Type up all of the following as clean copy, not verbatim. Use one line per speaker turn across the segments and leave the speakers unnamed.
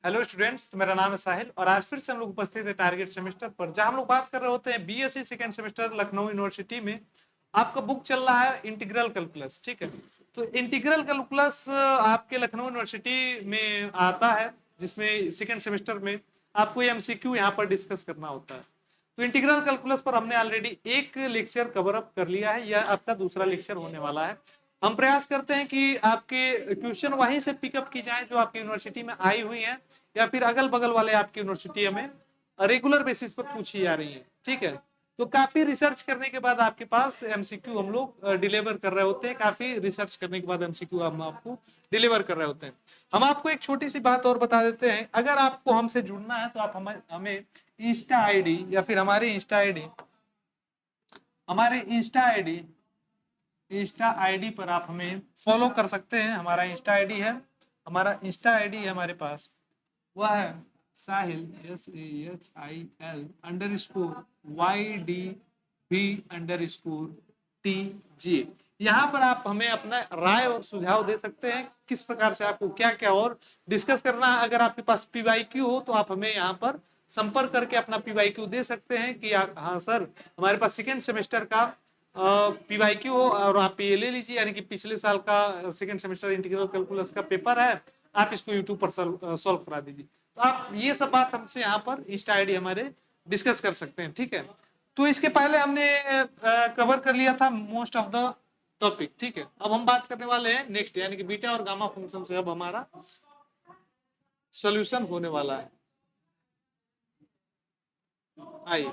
Hello students, तो मेरा नाम है साहिल और आज फिर से हम लोग उपस्थित है टारगेट सेमेस्टर पर, जहां हम लोग बात कर रहे होते हैं BSc second semester Lucknow university में। आपका बुक चल रहा है इंटीग्रल कैलकुलस, ठीक है। तो इंटीग्रल कैलकुलस आपके लखनऊ यूनिवर्सिटी में आता है, जिसमें सेकेंड सेमेस्टर में आपको एमसीक्यू यहाँ पर डिस्कस करना होता है। तो इंटीग्रल कैलकुलस पर हमने ऑलरेडी एक लेक्चर कवर अप कर लिया है, यह आपका दूसरा लेक्चर होने वाला है। हम प्रयास करते हैं कि आपके क्वेश्चन वहीं से पिकअप की जाए जो आपकी यूनिवर्सिटी में आई हुई है, या फिर अगल बगल वाले आपकी यूनिवर्सिटी में रेगुलर बेसिस पर पूछी जा रही है, ठीक है। तो काफी रिसर्च करने के बाद आपके पास एमसीक्यू हम लोग डिलीवर कर रहे होते हैं। काफी रिसर्च करने के बाद एमसीक्यू हम आपको डिलीवर कर रहे होते हैं। हम आपको एक छोटी सी बात और बता देते हैं, अगर आपको हमसे जुड़ना है तो आप हमें इंस्टा आईडी या फिर इंस्टा आईडी पर आप हमें फॉलो कर सकते हैं। हमारा इंस्टा आईडी है हमारे पास, वह है साहिल SAHIL_YDB_TG। यहाँ पर आप हमें अपना राय और सुझाव दे सकते हैं किस प्रकार से आपको क्या क्या और डिस्कस करना है। अगर आपके पास पीवाईक्यू हो तो आप हमें यहाँ पर संपर्क करके अपना पीवाईक्यू दे सकते हैं कि हाँ सर, हमारे पास सेकेंड सेमेस्टर का पीवाईक्यू हो और आप ये ले लीजिए, यानी कि पिछले साल का सेकेंड सेमेस्टर इंटीग्रल कैलकुलस का पेपर है, आप इसको यूट्यूब पर सॉल्व करा दीजिए। तो आप ये सब बात हमसे यहाँ पर इंस्टा आईडी हमारे डिस्कस कर सकते हैं, ठीक है। तो इसके पहले हमने कवर कर लिया था मोस्ट ऑफ द टॉपिक, ठीक है। अब हम बात करने वाले हैं नेक्स्ट, यानी कि बीटा और गामा फंक्शन से अब हमारा सोल्यूशन होने वाला है। आइए,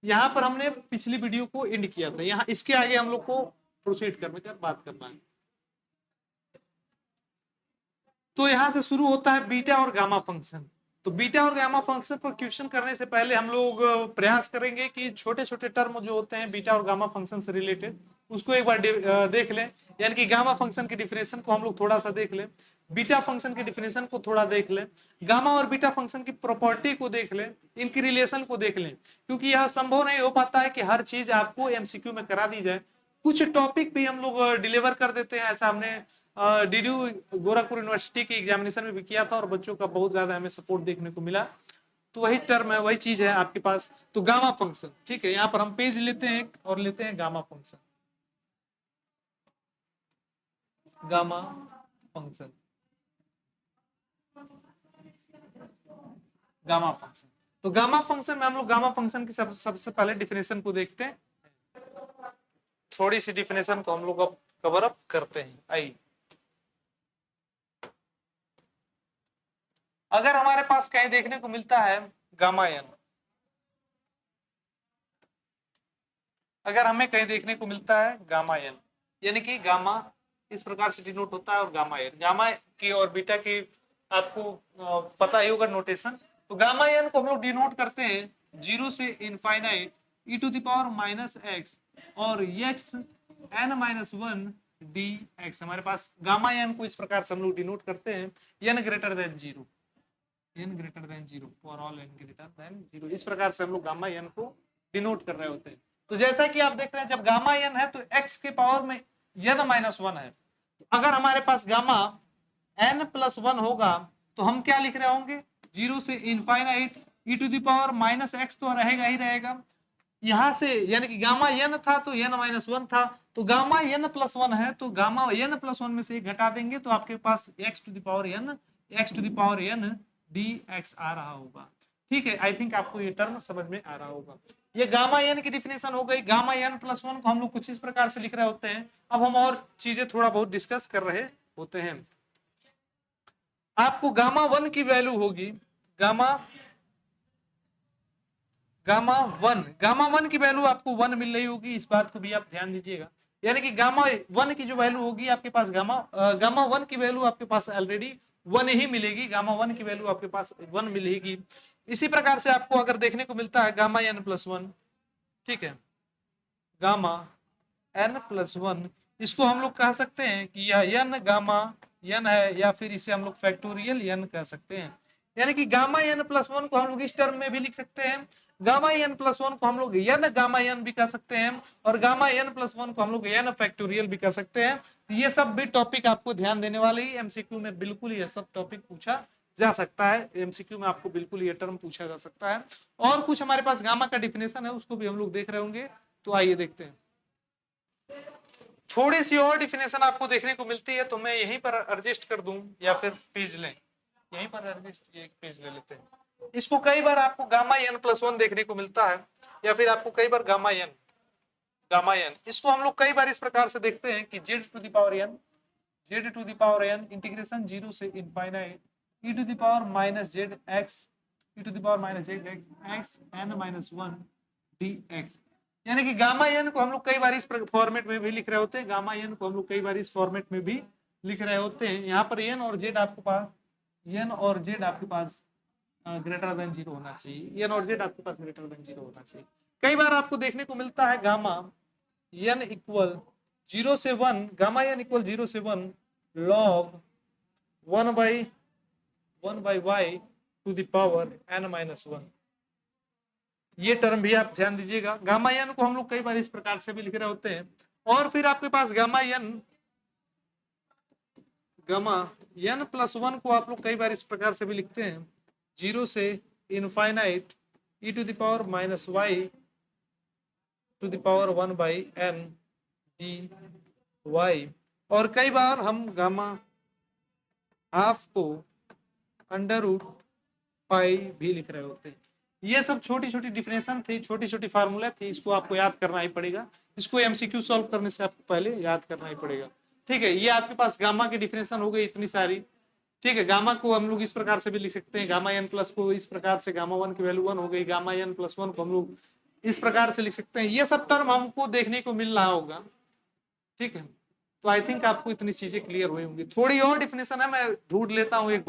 यहाँ पर हमने पिछली वीडियो को एंड किया था, यहाँ इसके आगे हम लोग को प्रोसीड करने का बात करना है। तो यहां से शुरू होता है बीटा और गामा फंक्शन। तो बीटा और गामा फंक्शन पर क्वेश्चन करने से पहले हम लोग प्रयास करेंगे कि छोटे छोटे टर्म जो होते हैं बीटा और गामा फंक्शन से रिलेटेड, उसको एक बार देख लें। यानी कि गामा फंक्शन की डिफिनेशन को हम लोग थोड़ा सा देख लें, बीटा फंक्शन की डिफिनेशन को थोड़ा देख लें, गामा और बीटा फंक्शन की प्रॉपर्टी को देख लें, इनकी रिलेशन को देख लें। क्योंकि यह संभव नहीं हो पाता है कि हर चीज आपको एमसीक्यू में करा दी जाए। कुछ टॉपिक भी हम लोग डिलीवर कर देते हैं, ऐसा हमने डीडीयू गोरखपुर यूनिवर्सिटी की एग्जामिनेशन में भी किया था और बच्चों का बहुत ज्यादा हमें सपोर्ट देखने को मिला। तो वही टर्म है, वही चीज है आपके पास। तो गामा फंक्शन, ठीक है, यहाँ पर हम पेज लेते हैं और लेते हैं gamma function. Gamma function, gamma function. तो गामा फंक्शन में हम लोग गामा फंक्शन की सबसे पहले डिफिनेशन को देखते हैं। थोड़ी सी डिफिनेशन को हम लोग अब कवर अप करते हैं। आइए, अगर हमारे पास कहीं देखने को मिलता है गामा एन, अगर हमें कहीं देखने को मिलता है गामा एन, यानी कि गामा इस प्रकार से डिनोट होता है और गामा एन, गामा की और बीटा की आपको पता ही होगा नोटेशन। तो गामा एन को हम लोग डिनोट करते हैं 0 से इनफाइनाइट e⁻⁻x और x(n−1) dx। हमारे पास गामा एन को इस प्रकार से हम लोग डिनोट करते हैं n>0, n>0 for all n>0। इस प्रकार से हम लोग गामा एन को डिनोट कर रहे होते हैं। तो जैसा कि आप देख रहे हैं, जब गामा एन है तो x के पावर में n-1 है। अगर हमारे पास गामा n+1 होगा तो हम क्या लिख रहे होंगे, 0 से इनफाइनाइट e⁻⁻x तो रहेगा ही रहेगा। यहां से यानी कि गामा n था तो n-1 था, तो गामा n+1 है तो गामा n+1 में से घटा देंगे तो आपके पास x⁻n dx आ रहा होगा, ठीक है। आई थिंक आपको ये टर्म समझ में आ रहा होगा। ये गामा एन की डिफिनेशन हो गई। गामा n+1 को हम लोग कुछ इस प्रकार से लिख रहे होते हैं। अब हम और चीजें थोड़ा बहुत डिस्कस कर रहे होते हैं। आपको गामा 1 की वैल्यू होगी, गामा 1 की वैल्यू आपको 1 मिल रही होगी, इस बात को भी आप ध्यान दीजिएगा। यानी कि गामा 1 की जो वैल्यू होगी आपके पास, गामा 1 की वैल्यू आपके पास ऑलरेडी 1 ही मिलेगी। गामा 1 की वैल्यू आपके पास 1 मिलेगी। इसी प्रकार से आपको अगर देखने को मिलता है गामा n+1, ठीक है, गामा n+1, इसको हम लोग कह सकते हैं कि यह n गामा n है, या फिर इसे हम लोग फैक्टोरियल n कह सकते हैं। यानी कि गामा n+1 को हम लोग इस टर्म में भी लिख सकते हैं, गामा एन प्लस वन को हम लोग एन गामा एन भी कह सकते हैं, और गामा एन प्लस वन को हम लोग एन फैक्टोरियल भी कह सकते हैं। ये सब भी टॉपिक आपको ध्यान देने वाले ही, एमसीक्यू में बिल्कुल ये सब टॉपिक पूछा जा सकता है, एमसीक्यू में आपको बिल्कुल ये टर्म पूछा जा सकता है। और कुछ हमारे पास गामा का डिफिनेशन है, उसको भी हम लोग देख रहे होंगे, तो आइए देखते हैं। थोड़ी सी और डिफिनेशन आपको देखने को मिलती है, तो मैं यहीं पर एडजस्ट कर दूं, या फिर पेज लें, यहीं पर एडजस्ट एक पेज ले लेते हैं। इसको कई बार आपको गामा एन प्लस वन देखने को मिलता है, या फिर आपको कई बार गामा एन, इसको हम लोग कई बार इस प्रकार से देखते हैं कि z to the power n integration zero से infinite e to the power minus z x e to the power minus z x n minus one d x. यानी कि गामा एन को हम लोग कई बार इस फॉर्मेट में भी लिख रहे होते हैं, गामा एन को हम लोग कई बार इस फॉर्मेट में भी लिख रहे होते हैं। यहाँ पर एन और जेड आपके पास ग्रेटर देन जीरो होना चाहिए, एन और जेड आपके पास ग्रेटर देन जीरो होना चाहिए। कई बार आपको देखने को मिलता है गामा एन इक्वल जीरो से one, gamma n equal zero से one log one by y to the power n minus one. ये टर्म भी आप ध्यान दीजिएगा। गामा एन को हम लोग कई बार इस प्रकार से भी लिख रहे होते हैं, और फिर आपके पास गामा एन प्लस वन को आप लोग कई बार इस प्रकार से भी लिखते हैं, जीरो से infinite e to the power minus y to the power one by n d y. और कई बार हम गामा हाफ को अंडर रूट पाई भी लिख रहे होते हैं। ये सब छोटी छोटी डिफिनेशन थी, छोटी छोटी फार्मूला थी, इसको आपको याद करना ही पड़ेगा, इसको एमसीक्यू सॉल्व करने से आपको पहले याद करना ही पड़ेगा। ठीक है, ये आपके पास गामा की डिफिनेशन हो गई इतनी सारी। ठीक है, गामा को हम लोग इस प्रकार से भी लिख सकते हैं, गामा एन प्लस को इस प्रकार से, गामा वन की वैल्यू वन हो गई, गामा एन प्लस वन को हम लोग इस प्रकार से लिख सकते हैं। ये सब टर्म हमको देखने को मिल रहा होगा। ठीक है, तो आई थिंक आपको इतनी चीजें क्लियर हुई होंगी। थोड़ी और डिफिनेशन है, मैं ढूंढ लेता हूँ, एक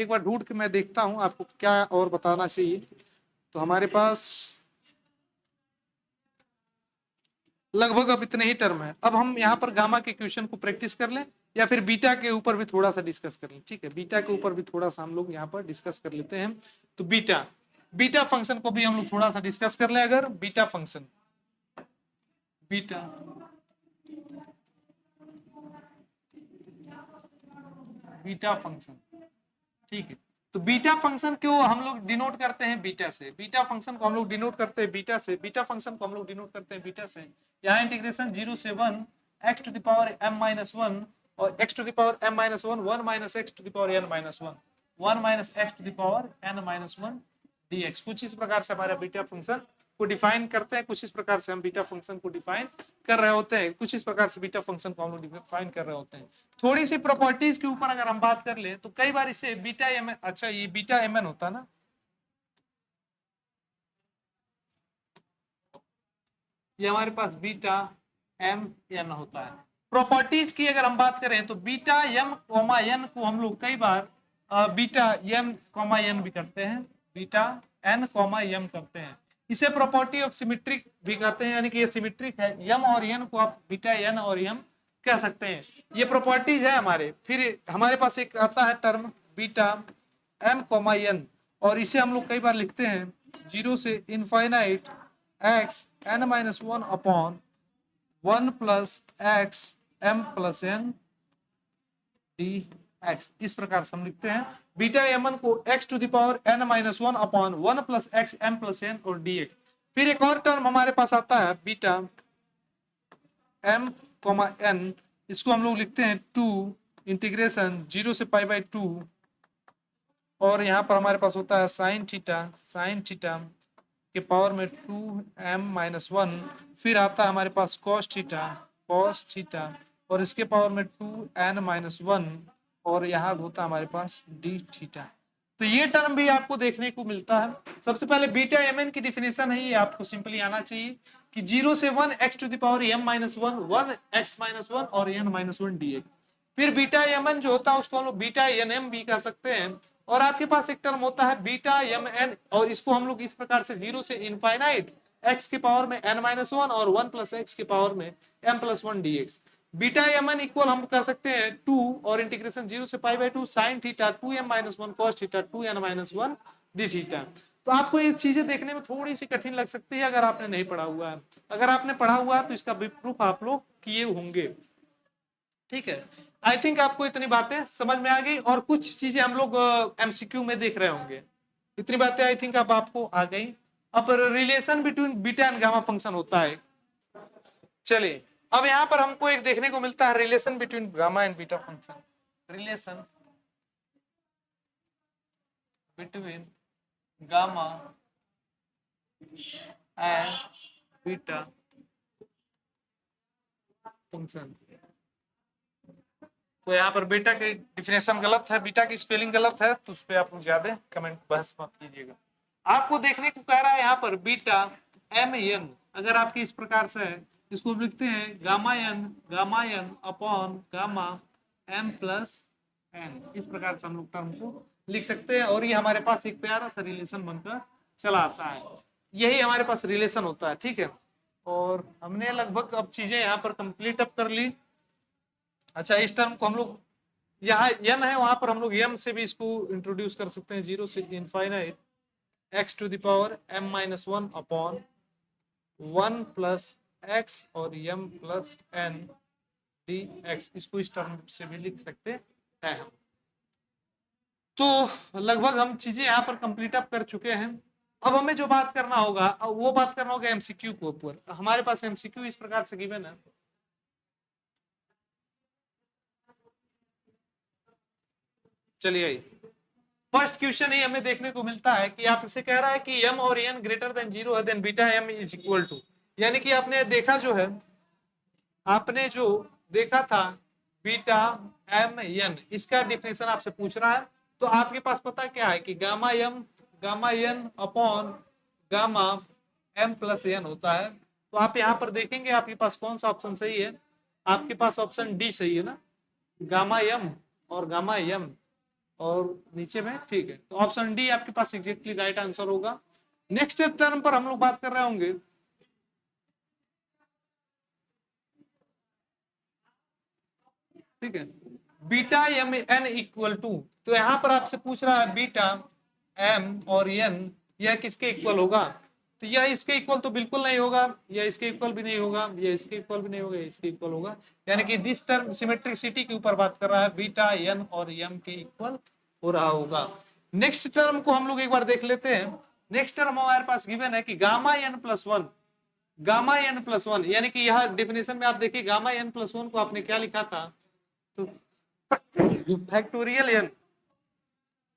बार ढूंढ के मैं देखता हूँ आपको क्या और बताना चाहिए। तो हमारे पास लगभग अब इतने ही टर्म है। अब हम यहाँ पर गामा के इक्वेशन को प्रैक्टिस कर लें, या फिर बीटा के ऊपर भी थोड़ा सा डिस्कस कर लें। ठीक है, बीटा के ऊपर भी थोड़ा सा हम लोग यहाँ पर डिस्कस कर लेते हैं। तो बीटा फंक्शन को भी हम लोग थोड़ा सा डिस्कस कर लें। अगर बीटा फंक्शन ठीक है, तो बीटा फंक्शन को हम लोग डिनोट करते हैं बीटा से, बीटा फंक्शन को हम लोग डिनोट करते हैं बीटा से, बीटा फंक्शन को हम लोग डिनोट करते हैं बीटा से। यहाँ इंटीग्रेशन जीरो से one x to the power m minus one और x to the power m minus one, one minus x to the power n minus one, one minus x to the power n minus one dx। कुछ इस प्रकार से हमारा beta function को define करते हैं, कुछ इस प्रकार से हम बीटा फंक्शन को डिफाइन कर रहे होते हैं, कुछ इस प्रकार से बीटा फंक्शन को हम लोग डिफाइन कर रहे होते हैं। थोड़ी सी प्रॉपर्टीज के ऊपर अगर हम बात कर ले, तो कई बार इसे बीटा एम, अच्छा ये बीटा एम एन होता ना, ये हमारे पास बीटा एम एन होता है। प्रॉपर्टीज की अगर हम बात करें, तो बीटा एम कॉमा एन को हम लोग कई बार बीटा एम कॉमा एन भी करते हैं, बीटा एन कॉमा एम करते हैं। इसे प्रॉपर्टी ऑफ सिमेट्रिक भी कहते हैं, यानी कि ये सिमेट्रिक है, एम और एन को आप बीटा एन और एम कह सकते हैं। ये प्रॉपर्टीज है हमारे। फिर हमारे पास एक आता है term beta M comma N, और इसे हम लोग कई बार लिखते हैं जीरो से infinite x n minus one upon one plus x m plus n d x. इस प्रकार से हम लिखते हैं बीटा एम एन को x to the power n minus one upon one plus x m plus n और d x. फिर एक और टर्म हमारे पास आता है बीटा एम कॉमा एन, इसको हम लोग लिखते हैं टू इंटीग्रेशन जीरो से पाई बाई टू, और यहाँ पर हमारे पास होता है साइन थीटा के पावर में टू एम माइनस वन। फिर आता है हमारे पास कॉस थीटा और इसके पावर में टू एन माइनस वन, और यहाँ होता है हमारे पास डी थीटा। तो ये टर्म भी आपको देखने को मिलता है। सबसे पहले बीटा एम एन की डिफिनेशन है, ये आपको सिंपली आना चाहिए कि जीरो से one x to the power m minus one, one x minus one और n minus one d x. फिर बीटा एम एन जो होता है उसको हम लोग बीटा एन एम भी कह सकते हैं। और आपके पास एक टर्म होता है बीटा एम एन, और इसको हम लोग इस प्रकार से जीरो से इनफाइनाइट एक्स के पावर में एन माइनस वन और वन प्लस एक्स के पावर में m plus one d x. Beta m n equal हम कर सकते हैं टू और इंटीग्रेशन जीरो से pi by two sine theta two m minus one cos theta two n minus one d theta. तो आपको ये चीजें देखने में थोड़ी सी कठिन लग सकती है अगर आपने नहीं पढ़ा हुआ है। अगर आपने पढ़ा हुआ है तो इसका भी प्रूफ आप लोग किए होंगे। ठीक है, आई थिंक आपको इतनी बातें समझ में आ गई और कुछ चीजें हम लोग एमसीक्यू में देख रहे होंगे। इतनी बातें आई थिंक अब आपको आ गई। अब relation between beta and gamma function होता है। चलिए अब यहां पर हमको एक देखने को मिलता है relation between gamma and beta function. Relation between gamma and beta function. तो यहाँ पर बीटा की डिफिनेशन गलत है, बीटा की स्पेलिंग गलत है, तो उस पर आप लोग ज्यादा कमेंट बहस मत कीजिएगा। आपको देखने को कह रहा है यहाँ पर बीटा एम एन, अगर आपकी इस प्रकार से है इसको लिखते हैं gamma n upon gamma m plus n, इस प्रकार से हम लोग टर्म को लिख सकते हैं। और ये हमारे पास एक प्यारा सा रिलेशन बनकर चला आता है, यही हमारे पास रिलेशन होता है। ठीक है, और हमने लगभग अब चीजें यहाँ पर कंप्लीट अप कर ली। अच्छा, इस टर्म को हम लोग यहाँ n है वहां पर हम लोग m से भी इसको इंट्रोड्यूस कर सकते हैं, 0 से infinite x to the power m minus 1 upon 1 plus x और m प्लस n dx, इसको इस टर्म से भी लिख सकते हैं हम। तो लगभग हम चीजें यहाँ पर कंप्लीट अप कर चुके हैं। अब हमें जो बात करना होगा वो बात करना होगा एमसीक्यू के ऊपर। हमारे पास एमसीक्यू इस प्रकार से गिवन है। चलिए फर्स्ट क्वेश्चन ही हमें देखने को मिलता है कि आप इसे कह रहा है कि m और n ग्रेटर देन 0 है, then beta m is equal to, यानी कि आपने देखा जो है, आपने जो देखा था बीटा m n, इसका डिफिनेशन आपसे पूछ रहा है। तो आपके पास पता क्या है कि gamma m gamma n upon gamma m plus n होता है। तो आप यहाँ पर देखेंगे आपके पास कौन सा ऑप्शन सही है, आपके पास ऑप्शन डी सही है ना, गामा m और गामा m और नीचे में। ठीक है, तो ऑप्शन डी आपके पास एग्जैक्टली राइट आंसर होगा। नेक्स्ट टर्म पर हम लोग बात कर रहे होंगे। ठीक है, beta m n equal to, तो यहां पर आपसे पूछ रहा है बीटा एम और एन यह किसके इक्वल होगा, तो यह इसके इक्वल तो बिल्कुल नहीं होगा, यह इसके इक्वल भी नहीं होगा, यह इसके इक्वल भी नहीं होगा, इसके इक्वल होगा। यानी कि दिस टर्म सिमेट्रिसिटी के ऊपर बात कर रहा है, बीटा एन और एम के इक्वल हो रहा होगा। नेक्स्ट टर्म को हम लोग एक बार देख लेते हैं। नेक्स्ट टर्म हमारे पास गिवन है कि gamma n plus one, gamma n plus one, यानी कि यह डिफिनेशन में आप देखिए गामा एन प्लस वन को आपने क्या लिखा था, तो फैक्टोरियल एन,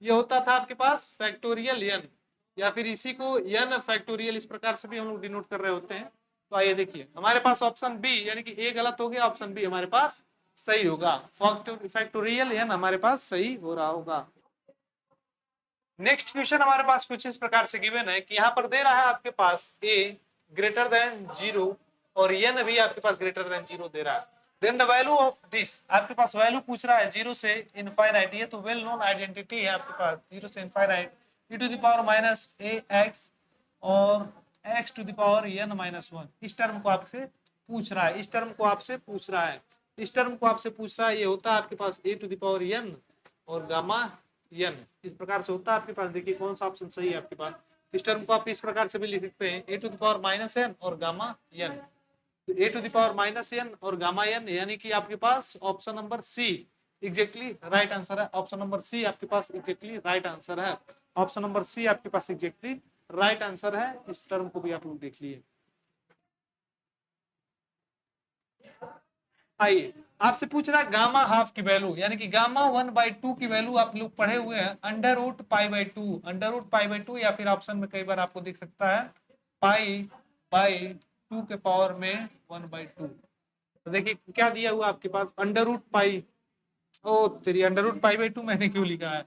ये होता था आपके पास फैक्टोरियल एन, या फिर इसी को एन फैक्टोरियल इस प्रकार से भी हम लोग डिनोट कर रहे होते हैं। तो आइए देखिए हमारे पास ऑप्शन बी, यानी कि ए गलत हो गया, ऑप्शन बी हमारे पास सही होगा, फैक्टोरियल एन हमारे पास सही हो रहा होगा। नेक्स्ट क्वेश्चन हमारे पास कुछ इस प्रकार से गिवन है कि यहाँ पर दे रहा है आपके पास a ग्रेटर देन 0 और n भी आपके पास ग्रेटर देन 0 दे रहा है, then the value of this, आपके पास वैल्यू पूछ रहा है 0 से इनफाइनाइट, ये तो वेल नोन आइडेंटिटी है आपके पास, 0 से infinite e to the power minus ax और x to the power n minus 1, इस टर्म को आपसे पूछ रहा है, इस टर्म को आपसे पूछ रहा है, इस टर्म को आपसे पूछ रहा है। ये होता है आपके पास a to the power n और गामा n, इस प्रकार से होता है आपके पास। देखिए कौन सा ऑप्शन सही है आपके पास, इस टर्म को आप इस प्रकार से भी लिख सकते हैं, a to the power minus n और गामा n, तो a to the power minus n और गामा n, यानी कि आपके पास option number c exactly right answer है, ऑप्शन नंबर सी आपके पास एग्जैक्टली राइट आंसर है, ऑप्शन नंबर सी आपके पास एग्जैक्टली राइट आंसर है। इस टर्म को भी आप लोग देख लिए। आइए आपसे पूछ रहा है गामा हाफ की वैल्यू, यानी कि गामा 1/2 की वैल्यू आप लोग पढ़े हुए हैं, under root pi by two, under root pi by two, या फिर ऑप्शन में कई बार आपको दिख सकता है पाई बाई 2 के पावर में 1/2। तो देखिए क्या दिया हुआ आपके पास, अंडर रूट पाई, ओ तेरी अंडर रूट पाई बाई 2 मैंने क्यों लिखा है,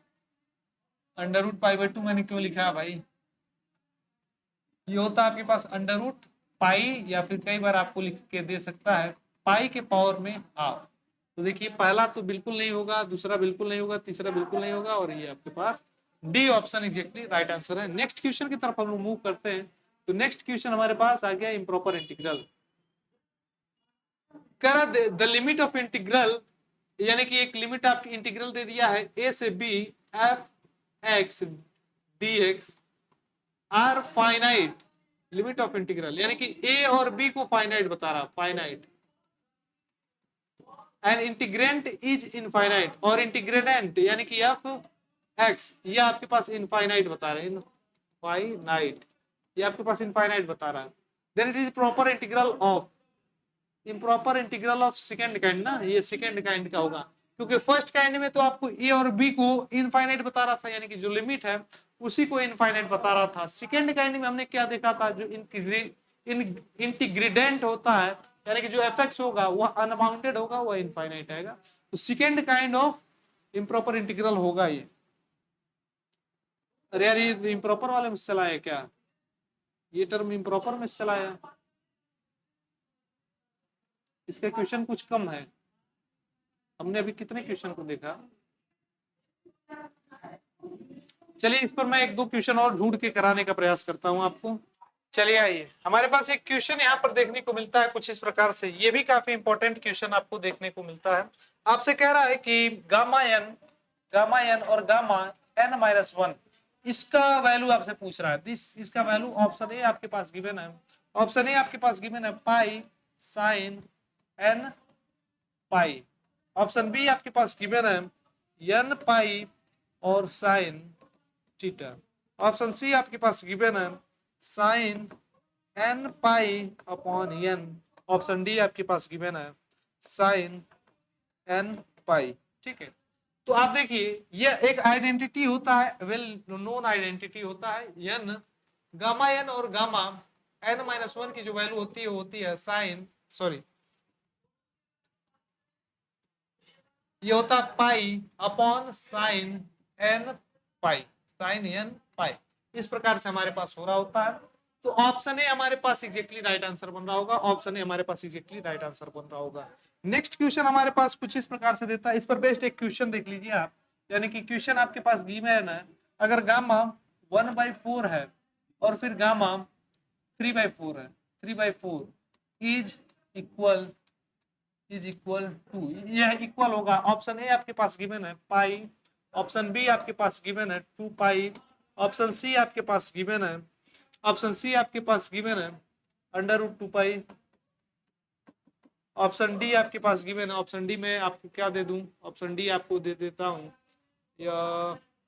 अंडर रूट पाई बाई 2 मैंने क्यों लिखा है भाई, ये होता है आपके पास अंडर रूट पाई, या फिर कई बार आपको लिख के दे सकता है पाई के पावर में हाफ। तो देखिए पहला तो बिल्कुल नहीं होगा, दूसरा बिल्कुल नहीं होगा, तीसरा बिल्कुल नहीं होगा, और ये आपके पास d option exactly right answer है। नेक्स्ट क्वेश्चन की तरफ हम लोग मूव करते हैं। तो नेक्स्ट क्वेश्चन हमारे पास आ गया इम्प्रॉपर इंटीग्रल। कह रहा द लिमिट ऑफ इंटीग्रल, यानी कि एक लिमिट आपकी इंटीग्रल दे दिया है a से b f x dx are finite, limit of integral यानी कि ए और बी को फाइनाइट बता रहा, finite, and integrand is infinite, और इंटीग्रेडेंट यानी कि एफ एक्स ये आपके पास इनफाइनाइट बता रहे हैं, इनफाइनाइट ये आपके पास इनफाइनाइट बता रहा है, then it is proper integral of, improper integral of second kind ना, ये सेकंड काइंड का होगा, क्योंकि फर्स्ट काइंड में तो आपको ए और बी को इनफाइनाइट बता रहा था, यानी कि जो लिमिट है उसी को इनफाइनाइट बता रहा था। सेकंड काइंड में हमने क्या देखा था, जो इंटीग्रेडेंट होता है यानी कि जो एफएक्स होगा वह अनबाउंडेड होगा, वह इनफाइनाइट आएगा। तो second kind of improper integral होगा ये। अरे यार ये इम्प्रॉपर वाले में चला है क्या, ये टर्म इम्प्रॉपर में चला है, इसका क्वेश्चन कुछ कम है, हमने अभी कितने क्वेश्चन को देखा। चलिए इस पर मैं एक दो क्वेश्चन और ढूंढ के कराने का प्रयास करता हूं आपको। चलिए आइए, हमारे पास एक क्वेश्चन यहाँ पर देखने को मिलता है कुछ इस प्रकार से, ये भी काफी इंपॉर्टेंट क्वेश्चन आपको देखने को मिलता है। आपसे कह रहा है कि गामा एन और गामा एन माइनस वन, इसका वैल्यू आपसे पूछ रहा है। इसका वैल्यू ऑप्शन ए आपके पास गिवन है, ऑप्शन ए आपके पास गिवन है पाई साइन एन पाई, ऑप्शन बी आपके पास गिवन है एन पाई और साइन थीटा, ऑप्शन सी आपके पास गिवन है sine n pi upon n, option D आपके पास गिवन है साइन एन पाई। ठीक है, तो आप देखिए ये एक आइडेंटिटी होता है, वेल नोन आइडेंटिटी होता है, एन गामा एन और गामा एन माइनस वन की जो वैल्यू होती है साइन, सॉरी ये होता है पाई अपॉन साइन एन पाई, साइन एन पाई, इस प्रकार से हमारे पास हो रहा होता है। तो ऑप्शन ए हमारे पास एग्जैक्टली राइट आंसर बन रहा होगा, ऑप्शन ए हमारे पास एग्जैक्टली राइट आंसर बन रहा होगा। नेक्स्ट क्वेश्चन हमारे पास कुछ इस प्रकार से देता है, इस पर बेस्ड एक क्वेश्चन देख लीजिए आप, यानी कि क्वेश्चन आपके पास गिवन है, अगर गामा 1/4 है और फिर गामा 3/4 है, 3/4 इज इक्वल टू, यह इक्वल होगा, ऑप्शन ए आपके पास गिवन है पाई, ऑप्शन बी आपके पास गिवन है 2 पाई, ऑप्शन सी आपके पास गिवन है, ऑप्शन सी आपके पास गिवन है √2 पाई, ऑप्शन डी आपके पास गिवन है, ऑप्शन डी में आपको क्या दे दूं, ऑप्शन डी आपको दे देता हूं, या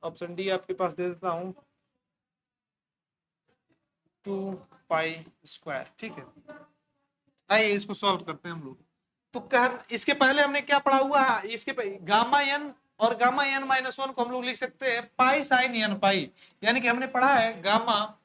ऑप्शन डी आपके पास दे देता हूं 2 पाई स्क्वायर। ठीक है, आइए इसको सॉल्व करते हैं हम लोग। तो कह इसके पहले हमने क्या पढ़ा हुआ है, इसके गामा एन और गामा एन माइनस वन को हम लोग लिख सकते हैं पाई साइन एन पाई, यानी कि हमने पढ़ा है गामा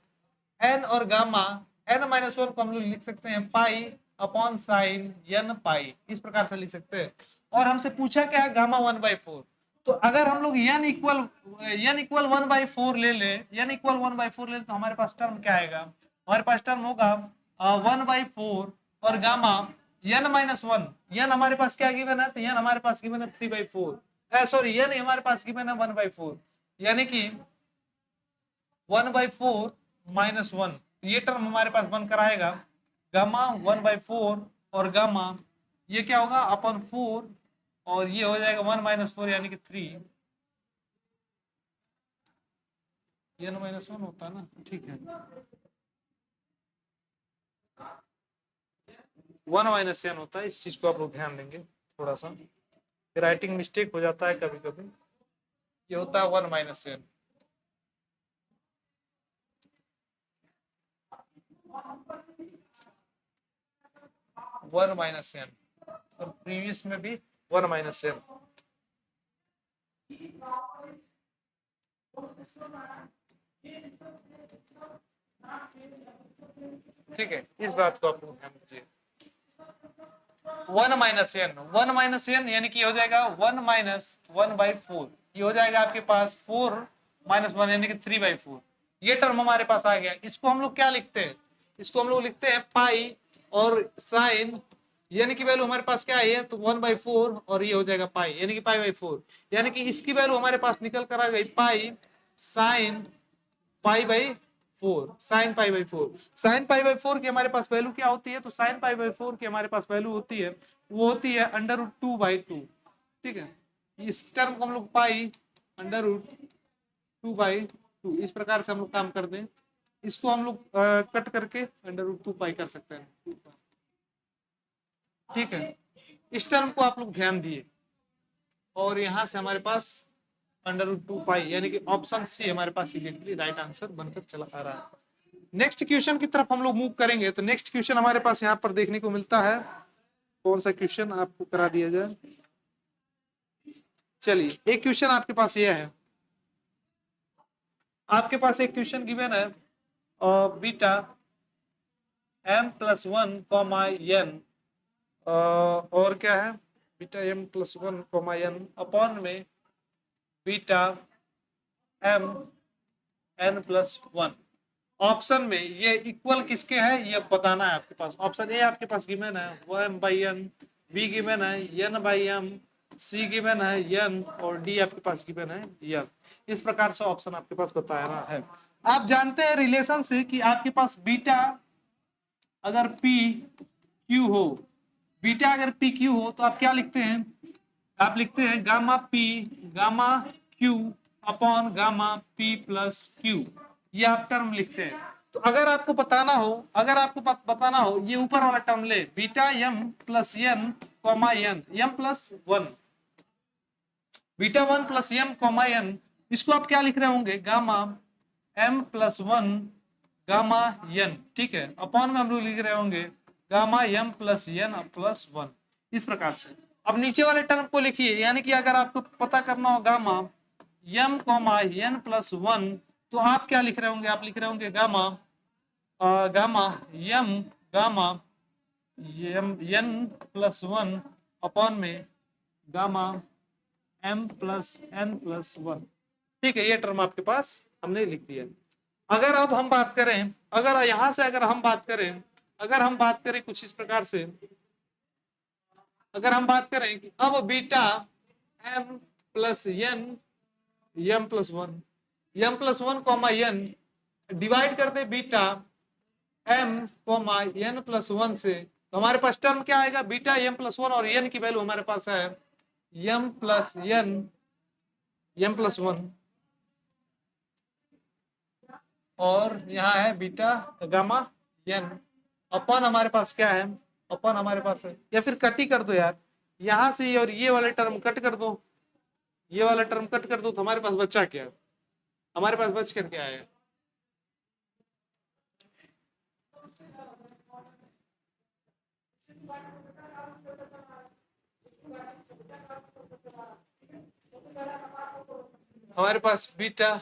एन और गामा एन माइनस वन को हम लोग लिख सकते हैं पाई अपॉन साइन एन पाई, इस प्रकार से लिख सकते हैं। और हमसे पूछा क्या है, गामा 1/4, तो अगर हम लोग एन इक्वल 1/4 ले ले, एन इक्वल 1/4 ले तो हमारे पास टर्म क्या आएगा, हमारे पास टर्म होगा 1/4 और gamma n minus one, n हमारे पास क्या गिवन है, तो एन हमारे पास गिवन है 3/4, सॉरी एन हमारे पास गिवन है 1/4, यानी कि 1/4 माइनस वन, ये टर्म हमारे पास बनकर आएगा गामा 1/4 और गामा ये क्या होगा अपन 4 और ये हो जाएगा 1 - 4 यानी कि 3, एन माइनस वन होता है ना। ठीक है, 1 - n होता है, इस चीज को आप लोग ध्यान देंगे, थोड़ा सा राइटिंग मिस्टेक हो जाता है कभी कभी, ये होता है 1 - n 1 - n, और प्रीवियस में भी 1 - n। ठीक है, इस बात को आप लोग ध्यान दीजिए, 1 - n यानी कि हो जाएगा 1 - 1/4, ये हो जाएगा आपके पास 4 - 1 यानी कि 3/4, ये टर्म हमारे पास आ गया। इसको हम लोग क्या लिखते हैं, इसको हम लोग लिखते हैं पाई और साइन, यानी कि वैल्यू हमारे पास क्या है, तो 1/4 और ये हो जाएगा पाई, यानी कि पाई/4, यानी कि इसकी वैल्यू हमारे पास निकल कर आ गई पाई साइन पाई/4, साइन पाई/4, साइन पाई/4 की हमारे पास वैल्यू क्या होती है, तो साइन पाई/4 की हमारे पास वैल्यू होती है, वो होती है √2/2। ठीक है, इस टर्म को हम लोग पाई √2/2 इस प्रकार से हम लोग काम कर दें, इसको हम लोग कट करके √2 पाई कर सकते हैं, ठीक है। इस टर्म को आप लोग ध्यान दिए, और यहां से हमारे पास √2 पाई, यानी कि ऑप्शन सी हमारे पास एग्जैक्टली राइट आंसर बनकर चला आ रहा है। नेक्स्ट क्वेश्चन की तरफ हम लोग मूव करेंगे। तो नेक्स्ट क्वेश्चन हमारे पास यहाँ पर देखने को मिलता है, कौन सा क्वेश्चन आपको करा दिया जाए। चलिए, एक क्वेश्चन आपके पास ये है, आपके पास एक क्वेश्चन गिवन है, बीटा m+1, और क्या है, बीटा m+1, अपॉन में बीटा m(n+1). ऑप्शन में ये इक्वल किसके है ये बताना है आपके पास। ऑप्शन ए आपके पास गिवन है 1/n, बी गिवन है n/m, सी गिवन है n, और डी आपके पास गिवन है n। इस प्रकार से ऑप्शन आपके पास बताया है। आप जानते हैं रिलेशन से कि आपके पास बीटा अगर p q हो, बीटा अगर p q हो तो आप क्या लिखते हैं, आप लिखते हैं gamma p gamma q upon gamma p plus q, ये आप टर्म लिखते हैं। तो अगर आपको बताना हो, ये ऊपर वाला टर्म ले, beta m+n, m+1, beta 1+m, इसको आप क्या लिख रहे होंगे, गामा m+1 गामा n, ठीक है। अपॉन में हम लोग लिख रहे होंगे गामा m+n+1, इस प्रकार से। अब नीचे वाले टर्म को लिखिए, यानी कि अगर आपको पता करना हो गामा m(n+1), तो आप क्या लिख रहे होंगे, आप लिख रहे होंगे गामा n+1 अपॉन में गामा m+n+1, ठीक है। ये टर्म आपके पास हमने लिख दिया। अगर अब हम बात करें, अगर यहां से अगर हम बात करें कुछ इस प्रकार से, अगर हम बात करें कि अब बीटा m+n m+1, डिवाइड कर दे बीटा m(n+1) से, तो हमारे पास टर्म क्या आएगा, बीटा m+1, और n की वैल्यू हमारे पास है m+1, और यहाँ है बीटा गामा n, अपन हमारे पास क्या है, अपन हमारे पास है, या फिर कट ही कर दो यार, यहां से और ये वाले टर्म कट कर दो, ये वाला टर्म कट कर दो, तो हमारे पास बचा क्या, हमारे पास बच कर क्या आएगा, हमारे पास beta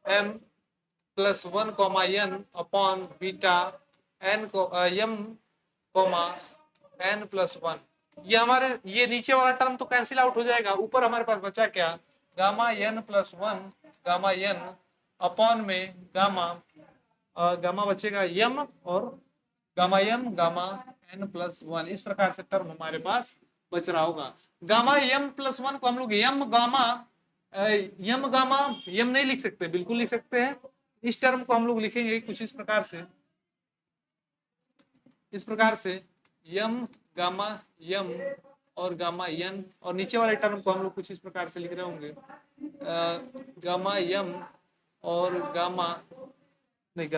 m+1, upon beta m(n+1), ये हमारे ये नीचे वाला टर्म तो कैंसिल आउट हो जाएगा, ऊपर हमारे पास बचा क्या, gamma n+1 gamma n upon में गामा बचेगा m, और गामा m गामा n+1, इस प्रकार से टर्म हमारे पास बच रहा होगा। गामा m+1 को हम लोग m गामा m नहीं लिख सकते, बिल्कुल लिख सकते हैं। इस टर्म को हम लोग लिखेंगे कुछ इस प्रकार से, m गामा m और गामा n, और नीचे वाले टर्म को हम लोग कुछ इस प्रकार से लिख रहे होंगे गामा m और गामा नहीं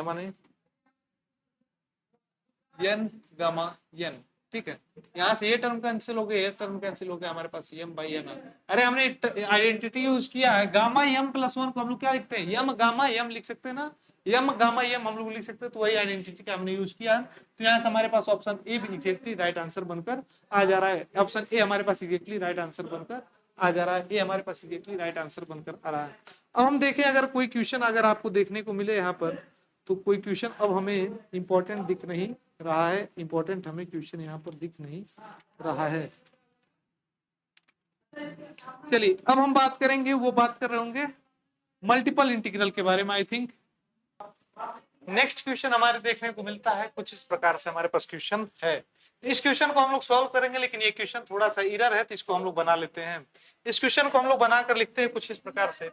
n गामा n, ठीक है। यहाँ से ये टर्म कैंसिल हो गया, ये टर्म कैंसिल हो गया, हमारे पास m/n। अरे हमने आइडेंटिटी यूज किया है, गामा m+1 को हम लोग क्या लिखते हैं, m गामा m लिख सकते हैं ना, m गामा m हम लोग लिख सकते हैं, तो वही आइडेंटिटी का हमने यूज किया है। तो यहाँ से हमारे पास ऑप्शन ए भी एग्जैक्टली राइट आंसर बनकर आ जा रहा है, ऑप्शन ए हमारे पास एग्जैक्टली राइट आंसर बनकर आ जा रहा है, ए हमारे पास एग्जैक्टली राइट आंसर बनकर आ रहा है। अब हम देखें, अगर कोई क्वेश्चन अगर आपको देखने को मिले यहाँ पर, तो कोई क्वेश्चन अब हमें इंपॉर्टेंट दिख नहीं रहा है, इंपॉर्टेंट हमें क्वेश्चन यहाँ पर दिख नहीं रहा है। चलिए, अब हम बात करेंगे, वो बात कर रहे होंगे मल्टीपल इंटीग्रल के बारे में। आई थिंक नेक्स्ट क्वेश्चन हमारे देखने को मिलता है कुछ इस प्रकार से, हमारे पास क्वेश्चन है, इस क्वेश्चन को हम लोग सॉल्व करेंगे, लेकिन ये क्वेश्चन थोड़ा सा एरर है, तो इसको हम लोग बना लेते हैं। इस क्वेश्चन को हम लोग बनाकर लिखते हैं कुछ इस प्रकार से,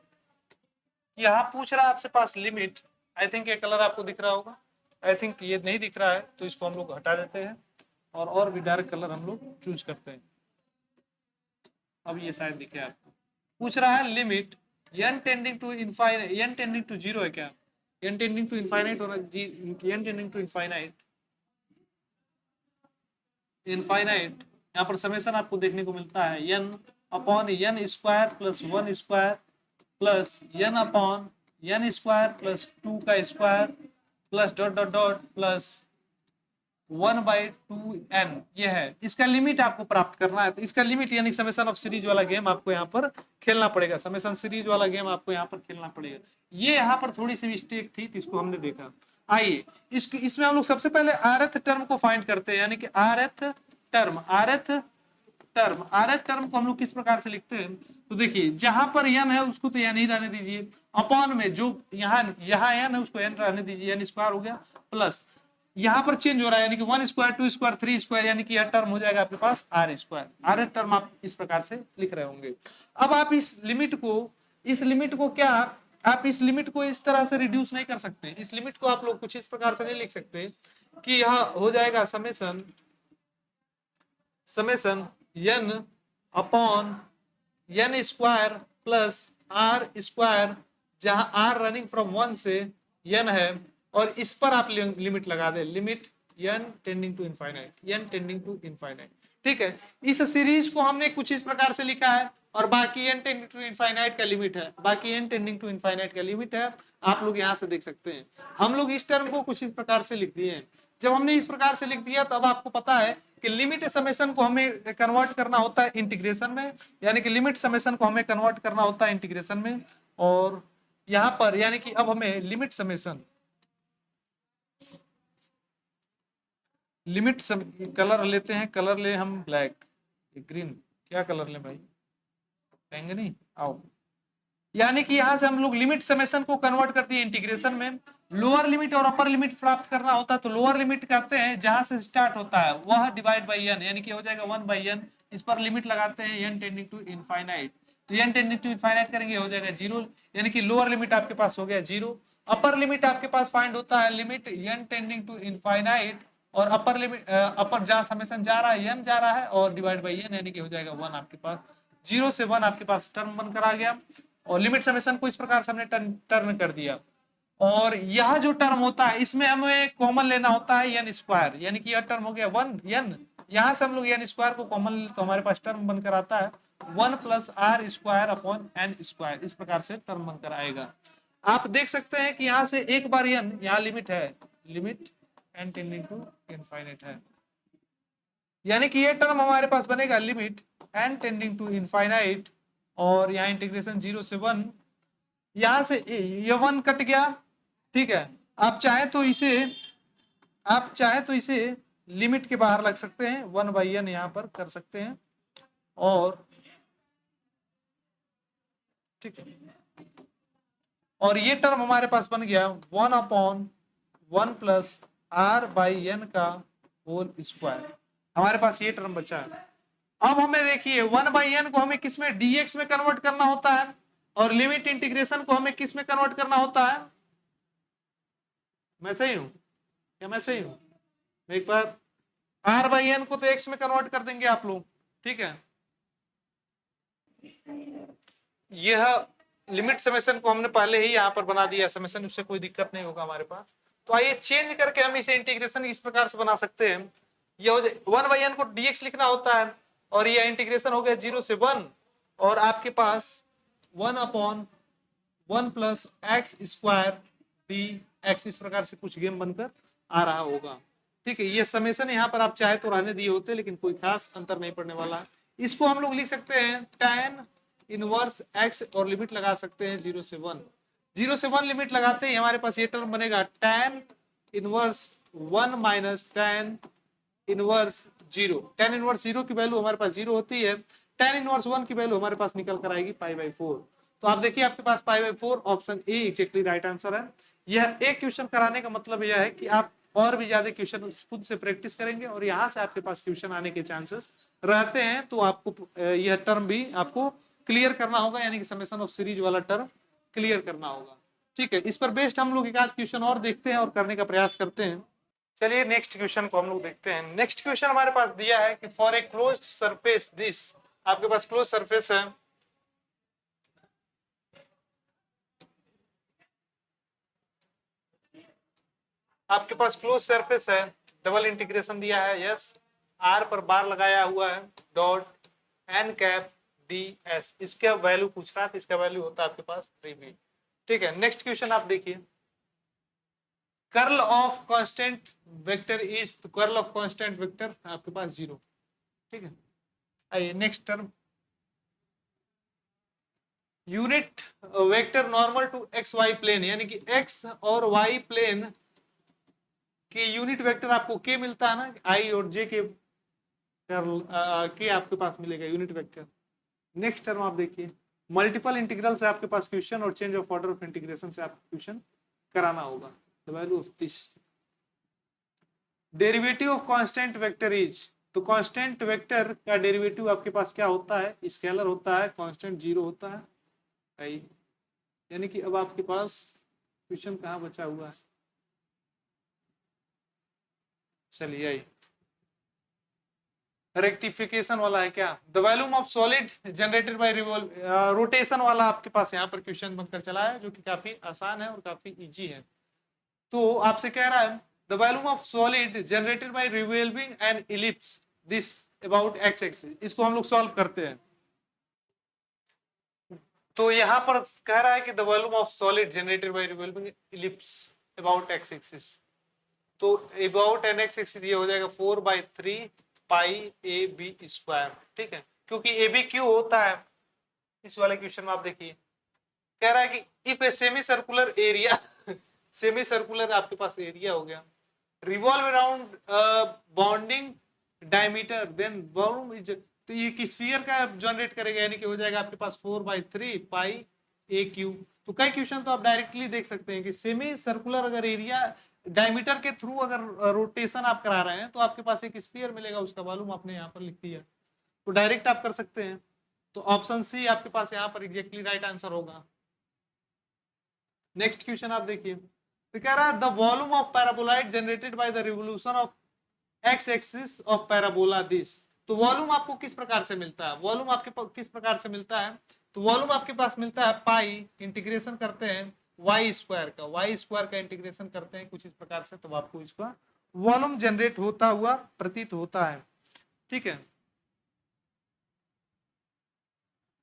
यहाँ पूछ रहा है आपसे पास लिमिट, आई थिंक ये कलर आपको दिख रहा होगा, आई थिंक ये नहीं दिख रहा है, तो इसको हम लोग हटा देते हैं, और भी डार्क कलर हम लोग चूज करते हैं। अब ये शायद दिखे आपको, पूछ रहा है limit n tending to infinite, n tending to zero है क्या, n टेंडिंग टू इनफाइनाइट होना, n tending to infinite, infinite यहाँ पर समेशन आपको देखने को मिलता है n upon n square plus 1 square plus n upon n square plus 2 का square plus dot dot dot plus 1/2n, ये है इसका लिमिट आपको प्राप्त करना है। तो इसका लिमिट यानी समेशन ऑफ सीरीज वाला गेम आपको यहाँ पर खेलना पड़ेगा, समेशन सीरीज वाला गेम आपको यहाँ पर खेलना पड़ेगा। ये यहाँ पर थोड़ी सी मिस्टेक थी, तो इसको हमने देखा। आइए इसको, इसमें हम लोग सबसे पहले rth टर्म को फाइंड करते हैं, यानी कि rth टर्म, rth टर्म को हम लोग किस प्रकार से लिखते हैं। तो देखिए जहां पर n है उसको तो n ही रहने दीजिए, अपॉन में जो यहाँ n है उसको n रहने दीजिए, n स्क्वायर हो गया, प्लस यहाँ पर चेंज हो रहा है यानी कि 1 स्क्वायर 2 स्क्वायर 3 स्क्वायर, यानी कि यह टर्म हो जाएगा आपके पास r स्क्वायर। r टर्म आप इस प्रकार से लिख रहे होंगे। अब आप इस लिमिट को क्या, आप इस लिमिट को इस तरह से रिड्यूस नहीं कर सकते। इस लिमिट को आप लोग कुछ इस प्रकार से नहीं लिख सकते कि यह हो जाएगा summation n upon n square plus r square, जहां r रनिंग फ्रॉम 1 से n है, और इस पर आप लिमिट लगा दे, limit n tending to infinite, n tending to infinite. ठीक है, इस सीरीज को हमने कुछ इस प्रकार से लिखा है, और बाकी n टेंडिंग टू इनफाइनाइट का लिमिट है, बाकी n टेंडिंग टू इनफाइनाइट का लिमिट है। आप लोग यहाँ से देख सकते हैं हम लोग इस टर्म को कुछ इस प्रकार से लिख दिए हैं। जब हमने इस प्रकार से लिख दिया तब आपको पता है कि लिमिट समेशन को हमें कन्वर्ट करना होता है इंटीग्रेशन में, यानी कि लिमिट समेशन को हमें कन्वर्ट करना होता है इंटीग्रेशन में। और यहाँ पर यानी कि अब हमें लिमिट समेशन, कलर लेते हैं, कलर ले हम ब्लैक, ग्रीन, क्या कलर ले भाई, बैंगनी, आओ। यानी कि यहां से हम लोग लिमिट समेशन को कन्वर्ट कर दिए इंटीग्रेशन में। लोअर लिमिट और अपर लिमिट प्राप्त करना होता है, तो लोअर लिमिट करते हैं जहां से स्टार्ट होता है वह डिवाइड बाई n, यानी कि हो जाएगा 1/n। इस पर लिमिट लगाते हैं n टेंडिंग टू इनफाइनाइट, तो n टेंडिंग टू इनफाइनाइट करेंगे हो जाएगा 0, यानी कि लोअर लिमिट आपके पास हो गया 0। अपर लिमिट आपके पास फाइंड होता है limit n tending to infinite, और अपर लिमिट अपर जहां समेशन जा रहा है n जा रहा है, और डिवाइड बाई n, यानी कि हो जाएगा 1 आपके पास। 0 से 1 आपके पास टर्म बनकर आ गया, और लिमिट समेशन को इस प्रकार से हमने टर्न कर दिया। और यह जो टर्म होता है इसमें हमें कॉमन लेना होता है n स्क्वायर, यानी कि यह टर्म हो गया 1n, यहां से हम लोग n स्क्वायर को कॉमन ले तो हमारे पास टर्म बनकर आता है 1 plus r square upon n square, इस प्रकार से टर्म बनकर आएगा। आप देख सकते हैं कि यहां से एक बार n, यहाँ लिमिट है, limit n tending to infinite है, यानी कि ये टर्म हमारे पास बनेगा limit n tending to infinite, और यहाँ इंटीग्रेशन 0 से 1, यहां से ये 1 कट गया। ठीक है, आप चाहे तो इसे लिमिट के बाहर लग सकते हैं, 1/n यहां पर कर सकते हैं, और ठीक है, और ये टर्म हमारे पास बन गया 1/1 प्लस r/n का होल स्क्वायर, हमारे पास ये टर्म बचा है। अब हमें देखिए 1/n को हमें किस में, dx में कन्वर्ट करना होता है, और लिमिट इंटीग्रेशन को हमें किस में कन्वर्ट करना होता है। मैं सही हूं क्या, मैं सही हूं, एक बार r/n को तो x में कन्वर्ट कर देंगे आप लोग। ठीक है, यह लिमिट समेशन को हमने पहले ही यहाँ पर बना दिया समेशन, उससे कोई दिक्कत नहीं होगा हमारे पास। तो आइए चेंज करके हम इसे इंटीग्रेशन इस प्रकार से बना सकते हैं, ये हो जाए 1/n को dx लिखना होता है, और ये इंटीग्रेशन हो गया 0 से 1, और आपके पास 1/1 प्लस x स्क्वायर dx, इस प्रकार से कुछ गेम बनकर आ रहा होगा। ठीक है, ये समेशन यहाँ पर आप चाहे तो रहने दिए होते, लेकिन कोई खास अंतर नहीं पड़ने वाला है। इसको हम लोग लिख सकते हैं tan इनवर्स x, और लिमिट लगा सकते हैं 0 से 1। 0 से 1 लिमिट लगाते ही हमारे पास ये टर्म बनेगा tan inverse 1 minus tan inverse 0। tan inverse 0 की वैल्यू हमारे पास 0 होती है, tan इनवर्स 1 की वैल्यू हमारे पास निकल कर आएगी π/4। तो आप देखिए आपके पास π/4, option a exactly right answer है। यह एक क्वेश्चन कराने का मतलब यह है कि आप और भी ज्यादा क्वेश्चन खुद से प्रैक्टिस करेंगे, और यहाँ से आपके पास क्वेश्चन आने के चांसेस रहते हैं, तो आपको यह टर्म भी आपको क्लियर करना होगा, यानी कि समेशन ऑफ सीरीज वाला टर्म क्लियर करना होगा। ठीक है, इस पर बेस्ड हम लोग एक आध क्वेश्चन और देखते हैं और करने का प्रयास करते हैं। चलिए नेक्स्ट क्वेश्चन को हम लोग देखते हैं। नेक्स्ट क्वेश्चन हमारे पास दिया है कि for a closed surface this, आपके पास क्लोज सरफेस है, आपके पास क्लोज सरफेस है, डबल इंटीग्रेशन दिया है, यस, आर पर बार लगाया हुआ है, dot n cap d s, इसका वैल्यू पूछ रहा था, इसका वैल्यू होता है आपके पास 3b। ठीक है, नेक्स्ट क्वेश्चन आप देखिए, curl of constant vector is, तो कर्ल ऑफ कांस्टेंट वेक्टर आपके पास 0। ठीक है, आइए next term, unit vector normal to x y plane, यानी कि एक्स और वाई प्लेन के यूनिट वेक्टर आपको के मिलता है ना, आई और जे के कर्ल के आपके पास मिलेगा यूनिट वेक्टर। नेक्स्ट टर्म आप देखिए, मल्टीपल इंटीग्रल से आपके पास क्वेश्चन और change of order of integration से आपको क्वेश्चन कराना होगा। The value of this derivative of constant vector is, तो कांस्टेंट वेक्टर का डेरिवेटिव आपके पास क्या होता है, स्केलर होता है, कांस्टेंट 0 होता है, यानी कि अब आपके पास क्वेश्चन कहाँ बचा हुआ है, चलिए आई रेक्टिफिकेशन वाला है क्या, the volume of solid generated bye rotation वाला आपके पास यहाँ पर क्वेश्चन बनकर चला है, जो कि काफी आसान है और काफी इजी है। तो आपसे कह रहा है the volume of solid generated bye revolving N ellipse this about x axis, इसको हम लोग सॉल्व करते हैं। तो यहाँ पर कह रहा है कि the volume of solid generated bye revolving ellipse about x axis, तो अबाउट एन एक्स एक्सिस ये हो जाएगा 4/3 पाई ए बी स्क्वायर। ठीक है, क्योंकि ए बी क्यू होता है इस वाले क्वेश्चन में, आप देखिए कह रहा है कि if a semicircular area semicircular आपके पास एरिया हो गया, revolve around bounding diameter, then volume is, तो ये किस स्फीयर का जनरेट करेगा, यानी कि हो जाएगा आपके पास 4/3 पाई ए क्यू। तो कई क्वेश्चन तो आप डायरेक्टली देख सकते हैं कि सेमी सर्कुलर अगर एरिया डायमीटर के थ्रू अगर रोटेशन आप करा रहे हैं तो आपके पास एक स्फीयर मिलेगा, उसका वॉल्यूम आपने यहाँ पर लिख दिया, तो डायरेक्ट आप कर सकते हैं। तो ऑप्शन सी आपके पास यहाँ पर एग्जैक्टली राइट आंसर होगा। नेक्स्ट क्वेश्चन आप देखिए, तो कह रहा है the volume of paraboloid generated by the revolution of x axis of parabola this, तो वॉल्यूम आपको किस प्रकार से मिलता है, वॉल्यूम आपके किस प्रकार से मिलता है, तो वॉल्यूम आपके पास मिलता है पाई इंटीग्रेशन करते हैं वाई स्क्वायर का, वाई स्क्वायर का इंटीग्रेशन करते हैं कुछ इस प्रकार से, तो आपको इसका वॉल्यूम जनरेट होता हुआ प्रतीत होता है। ठीक है,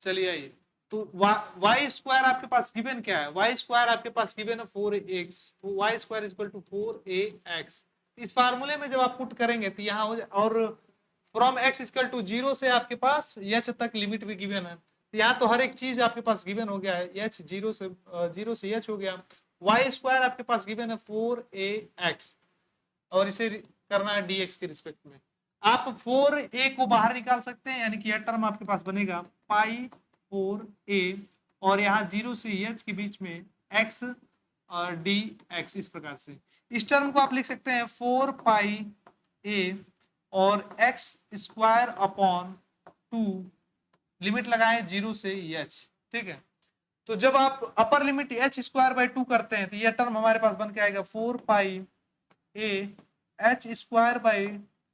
चलिए आइए, तो वाई स्क्वायर आपके पास गिवन क्या है, वाई स्क्वायर आपके पास गिवन है 4x, Y square equal to 4ax। इस फार्मूले में जब आप पुट करेंगे तो यहाँ हो जाए, और फ्रॉम x इक्वल टू 0 से आपके पास h तक लिमिट भी गिवन है, तो यहाँ तो हर एक चीज आपके पास गिवन हो गया है, h 0 से h हो गया, वाई स्क्वायर आपके पास गिवन है 4ax, और इसे करना है dx के रिस्पेक्ट में। आप 4a को बाहर निकाल सकते हैं, यानी कि यह टर्म आपके पास बनेगा पाई 4a, और यहाँ 0 से h के बीच में x और dx, इस प्रकार से इस टर्म को आप लिख सकते हैं 4 पाई a और x स्क्वायर अपॉन 2, लिमिट लगाएं 0 से h। ठीक है, तो जब आप upper limit h square by 2 करते हैं तो यह टर्म हमारे पास बन के आएगा 4 पाई a h square by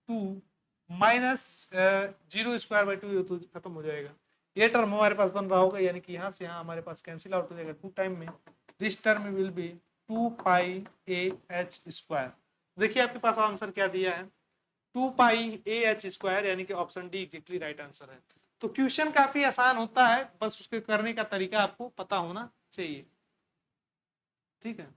2 minus 0 square by 2, तो खत्म हो जाएगा, ये टर्म हमारे पास बन रहा होगा, यानी कि यहाँ से यहाँ हमारे पास कैंसिल आउट हो जाएगा 2 टाइम में, this term will B 2 pi A H square. देखिए आपके पास आंसर क्या दिया है, 2 पाई ए एच स्क्वायर, यानी कि option D exactly right answer है। तो क्वेश्चन काफी आसान होता है, बस उसके करने का तरीका आपको पता होना चाहिए। ठीक है,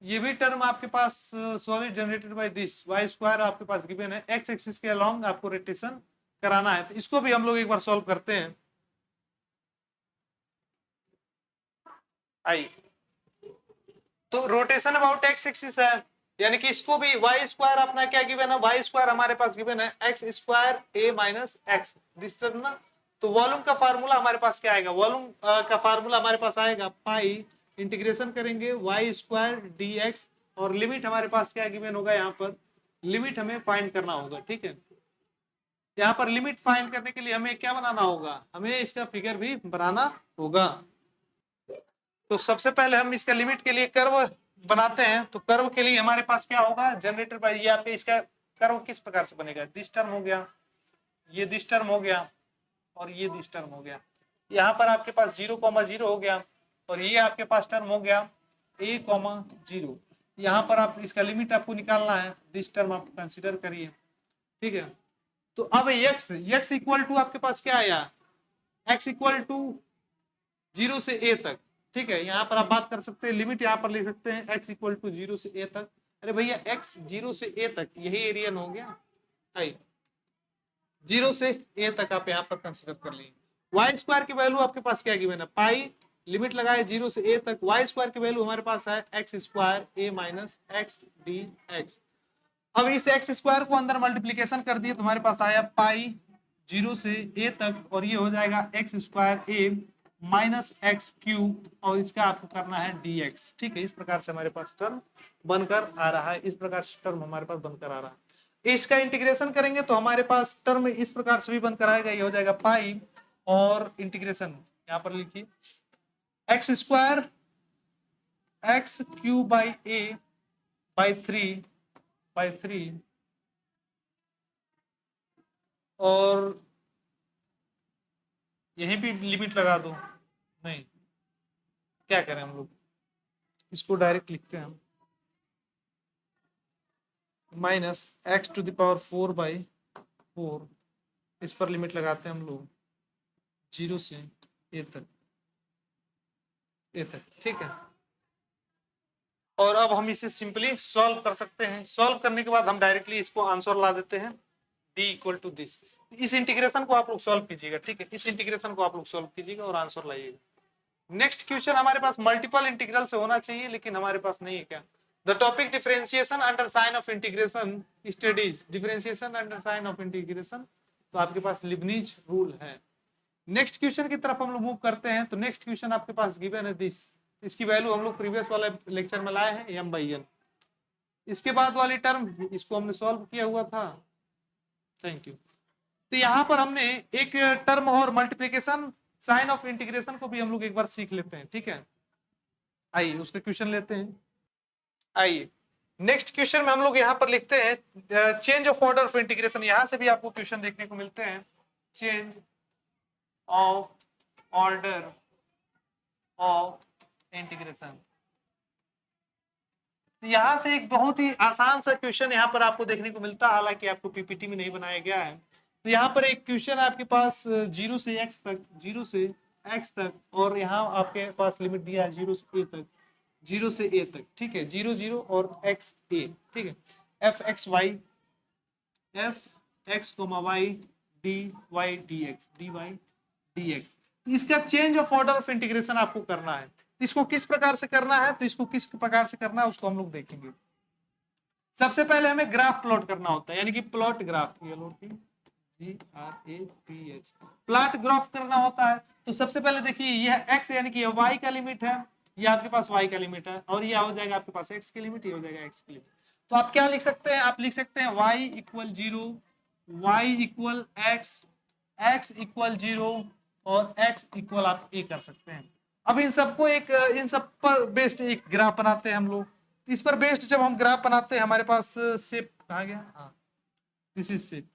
ये भी टर्म आपके पास solid generated by this y square आपके पास गिवन है, एक्स एक्सिस के अलोंग आपको रोटेशन कराना है, तो इसको भी हम लोग एक बार सॉल्व करते हैं। आई, तो रोटेशन अबाउट एक्स एक्सिस है, यानी कि इसको भी वाई स्क्वायर अपना क्या गिवन है, वाई स्क्वायर हमारे पास गिवन है x square A minus x, this term ना, तो वॉल्यूम का फार्मूला हमारे पास क्या आएगा, वॉल्यूम का फार्मूला हमारे पास आएगा पाई इंटीग्रेशन करेंगे वाई स्क्वायर डी एक्स, और लिमिट हमारे पास क्या गिवन होगा, यहाँ पर लिमिट हमें फाइंड करना होगा। ठीक है, यहाँ पर लिमिट फाइंड करने के लिए हमें क्या बनाना होगा, हमें इसका फिगर भी बनाना होगा। तो सबसे पहले हम इसका लिमिट के लिए कर्व बनाते हैं, तो कर्व के लिए हमारे पास क्या होगा, जनरेटर बाय, ये आपके इसका कर्व किस प्रकार से बनेगा, दिस टर्म हो गया, ये दिस टर्म हो गया, और ये दिस टर्म हो गया, यहाँ पर आपके पास 0,0 हो गया, और ये आपके पास टर्म हो गया a कॉमा 0। यहाँ पर आप इसका लिमिट आपको निकालना है, दिस टर्म आप कंसीडर करिए, ठीक है। तो अब x इक्वल टू आपके पास क्या आया, x इक्वल टू 0 से a तक, ठीक है। यहाँ पर आप बात कर सकते हैं, लिमिट यहाँ पर ले सकते हैं x इक्वल टू 0 से a तक। अरे भैया x 0 से a तक यही एरिया हो गया, 0 से a तक आप यहाँ पर कंसीडर कर लीजिए। वाई स्क्वायर की वैल्यू आपके पास क्या गिवन है, पाई, लिमिट लगाए 0 से a तक, वाई स्क्वायर की वैल्यू हमारे पास है x square a minus x D x. अब इस एक्स स्क्वायर को अंदर मल्टीप्लीकेशन कर दिए तो हमारे पास आया पाई 0 से a तक, और ये हो जाएगा x square a minus x cube, और इसका आपको करना है dx, ठीक है। इस प्रकार से हमारे पास टर्म बनकर आ रहा है, इस प्रकार से टर्म हमारे पास बनकर आ रहा है। इसका इंटीग्रेशन करेंगे तो हमारे पास टर्म इस प्रकार से भी बनकर आएगा, ये हो जाएगा पाई, और इंटीग्रेशन यहाँ पर लिखिए x square x cube by a by 3 और यहीं भी लिमिट लगा दो, नहीं क्या करें हम लोग, इसको डायरेक्ट लिखते हैं हम, minus x to the power 4/4, इस पर लिमिट लगाते हैं हम लोग 0 से a तक, ठीक है। और अब हम इसे सिंपली सॉल्व कर सकते हैं। सॉल्व करने के बाद हम डायरेक्टली इसको आंसर ला देते हैं, d इक्वल टू दिस। इस इंटीग्रेशन को आप लोग सॉल्व कीजिएगा, ठीक है। इस इंटीग्रेशन को आप लोग सॉल्व कीजिएगा और आंसर लाइएगा। नेक्स्ट क्वेश्चन हमारे पास मल्टीपल इंटीग्रल से होना चाहिए, लेकिन हमारे पास नहीं है। क्या, the topic differentiation under sign of integration studies, differentiation under sign of integration, तो आपके पास लिबनीज रूल है। नेक्स्ट क्वेश्चन की तरफ हम लोग मूव करते हैं। तो नेक्स्ट क्वेश्चन आपके पास गिवन है दिस, इसकी वैल्यू हम लोग प्रीवियस वाले लेक्चर में लाए हैं m/n। इसके बाद वाली टर्म इसको हमने सॉल्व किया हुआ था, थैंक यू। तो यहाँ पर हमने एक टर्म और मल्टीप्लिकेशन साइन ऑफ इंटीग्रेशन को भी हम लोग एक बार सीख लेते हैं, ठीक है। आइए उसका क्वेश्चन लेते हैं। आइए नेक्स्ट क्वेश्चन में हम लोग यहाँ पर लिखते हैं change of order of integration. यहाँ से भी आपको क्वेश्चन देखने को मिलते हैं, change of order of integration. यहां से एक बहुत ही आसान सा क्वेश्चन यहाँ पर आपको देखने को मिलता है, हालांकि आपको पीपीटी में नहीं बनाया गया है। तो यहाँ पर एक क्वेश्चन आपके पास 0 से x तक, 0 से x तक, और यहाँ आपके पास लिमिट दिया है 0 से a तक, 0 से a तक, ठीक है। 0 0 और x a, ठीक है। f x y dy dx, इसका change of order of integration आपको करना है। इसको किस प्रकार से करना है, तो इसको किस प्रकार से करना है उसको हम लोग देखेंगे। सबसे पहले हमें ग्राफ प्लॉट करना होता है, यानी कि प्लॉट ग्राफ, प्लॉट ग्राफ करना होता है। तो सबसे पहले देखिए यह x यानी कि y का लिमिट है, ये आपके पास y का लिमिट है, और ये हो जाएगा आपके पास x की लिमिट, ये हो जाएगा x की लिमिट। तो आप क्या लिख सकते हैं, आप लिख सकते हैं y equal 0, y equal x, x equal 0 और x इक्वल आप a कर सकते हैं। अब इन सबको इन सब पर बेस्ड एक ग्राफ बनाते हैं हम लोग। इस पर बेस्ड जब हम ग्राफ बनाते हैं, हमारे पास शेप कहाँ गया, हाँ दिस इज शेप,